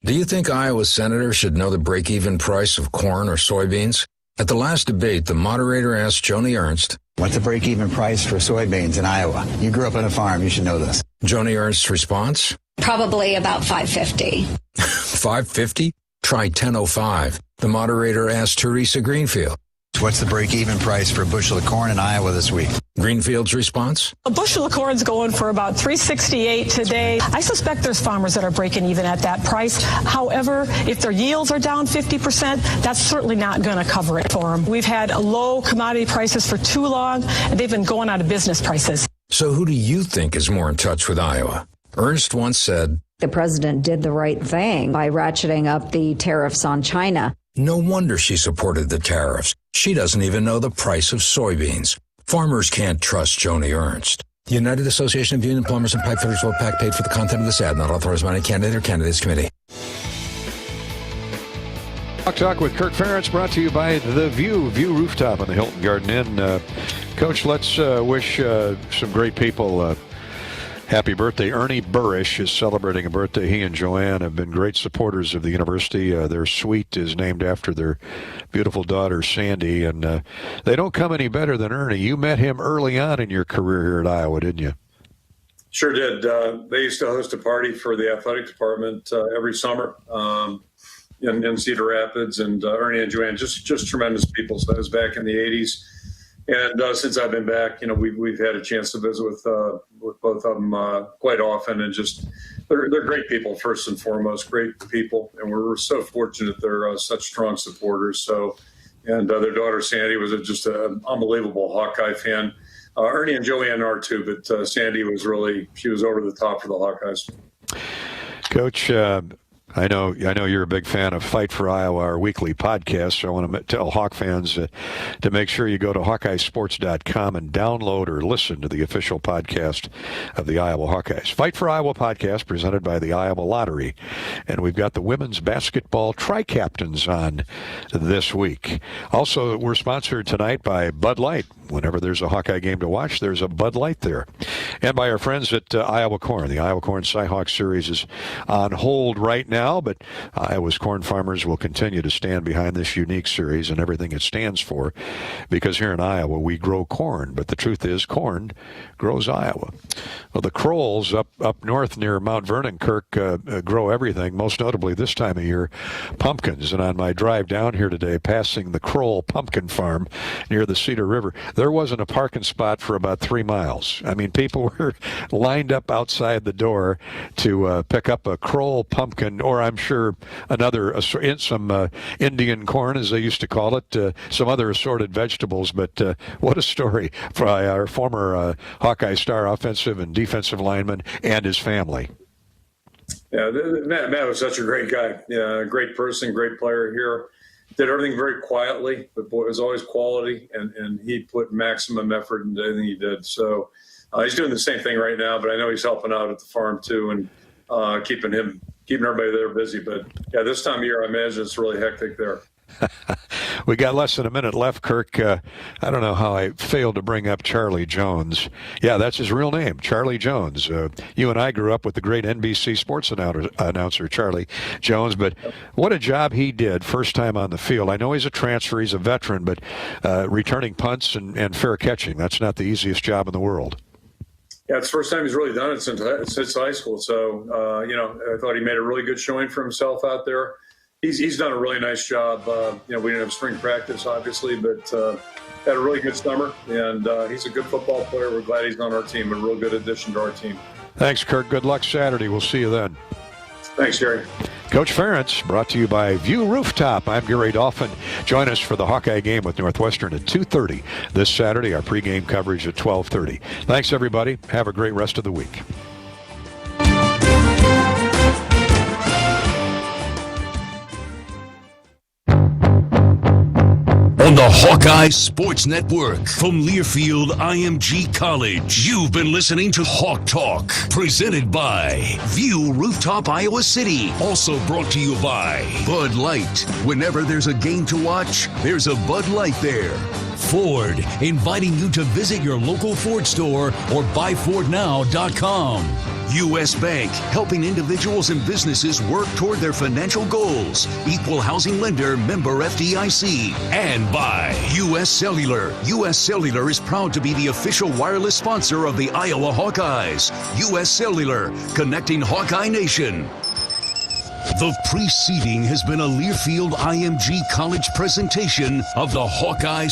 Do you think Iowa senators should know the break-even price of corn or soybeans? At the last debate, the moderator asked Joni Ernst, "What's the break-even price for soybeans in Iowa? You grew up on a farm. You should know this." Joni Ernst's response? Probably about $5.50. $5.50? Try $10.05. The moderator asked Teresa Greenfield, "What's the break-even price for a bushel of corn in Iowa this week?" Greenfield's response? A bushel of corn's going for about $3.68 today. I suspect there's farmers that are breaking even at that price. However, if their yields are down 50%, that's certainly not going to cover it for them. We've had low commodity prices for too long, and they've been going out of business prices. So who do you think is more in touch with Iowa? Ernst once said, "The president did the right thing by ratcheting up the tariffs on China." No wonder she supported the tariffs. She doesn't even know the price of soybeans. Farmers can't trust Joni Ernst. The United Association of Union Plumbers and Pipe Fitters will PAC paid for the content of this ad, not authorized by any candidate or candidates committee. Talk with Kirk Ferentz, brought to you by The View Rooftop on the Hilton Garden Inn. Coach, let's wish some great people happy birthday. Ernie Burrish is celebrating a birthday. He and Joanne have been great supporters of the university. Their suite is named after their beautiful daughter, Sandy, and they don't come any better than Ernie. You met him early on in your career here at Iowa, didn't you? Sure did. They used to host a party for the athletic department every summer in Cedar Rapids, and Ernie and Joanne, just tremendous people. So that was back in the 80s. And since I've been back, we've had a chance to visit with both of them quite often, and just they're great people first and foremost, great people, and we're so fortunate they're such strong supporters. So, and their daughter Sandy was just an unbelievable Hawkeye fan. Ernie and Joanne are too, but Sandy was she was over the top for the Hawkeyes. Coach, I know you're a big fan of Fight for Iowa, our weekly podcast, so I want to tell Hawk fans to make sure you go to HawkeyeSports.com and download or listen to the official podcast of the Iowa Hawkeyes. Fight for Iowa podcast presented by the Iowa Lottery. And we've got the women's basketball tri-captains on this week. Also, we're sponsored tonight by Bud Light. Whenever there's a Hawkeye game to watch, there's a Bud Light there. And by our friends at Iowa Corn. The Iowa Corn Cyhawk Series is on hold right now, but Iowa's corn farmers will continue to stand behind this unique series and everything it stands for, because here in Iowa we grow corn, but the truth is corn grows Iowa. Well, the Krolls up north near Mount Vernon, Kirk, grow everything, most notably this time of year, pumpkins. And on my drive down here today, passing the Kroll Pumpkin Farm near the Cedar River, there wasn't a parking spot for about 3 miles. I mean, people were lined up outside the door to pick up a Kroll pumpkin, or I'm sure some Indian corn, as they used to call it, some other assorted vegetables. But what a story for our former Hawkeye star offensive and defensive lineman and his family. Yeah, Matt was such a great guy. Yeah, great person, great player here. Did everything very quietly, but it was always quality, and he put maximum effort into everything he did. So he's doing the same thing right now, but I know he's helping out at the farm too, and keeping him keeping everybody there busy. But yeah, this time of year, I imagine it's really hectic there. We got less than a minute left, Kirk. I don't know how I failed to bring up Charlie Jones. Yeah, that's his real name, Charlie Jones. You and I grew up with the great NBC sports announcer, Charlie Jones, but what a job he did first time on the field. I know he's a transfer, he's a veteran, but returning punts and fair catching, that's not the easiest job in the world. Yeah, it's the first time he's really done it since high school. So, I thought he made a really good showing for himself out there. He's done a really nice job. We didn't have spring practice, obviously, but had a really good summer. And he's a good football player. We're glad he's on our team, a real good addition to our team. Thanks, Kirk. Good luck Saturday. We'll see you then. Thanks, Gary. Coach Ferentz, brought to you by View Rooftop. I'm Gary Dolphin. Join us for the Hawkeye game with Northwestern at 2:30 this Saturday. Our pregame coverage at 12:30. Thanks, everybody. Have a great rest of the week. On the Hawkeye Sports Network from Learfield IMG College, you've been listening to Hawk Talk, presented by View Rooftop Iowa City. Also brought to you by Bud Light. Whenever there's a game to watch, there's a Bud Light there. Ford, inviting you to visit your local Ford store or buyfordnow.com. U.S. Bank, helping individuals and businesses work toward their financial goals. Equal housing lender, member FDIC. And by U.S. Cellular. U.S. Cellular is proud to be the official wireless sponsor of the Iowa Hawkeyes. U.S. Cellular, connecting Hawkeye Nation. The preceding has been a Learfield IMG College presentation of the Hawkeye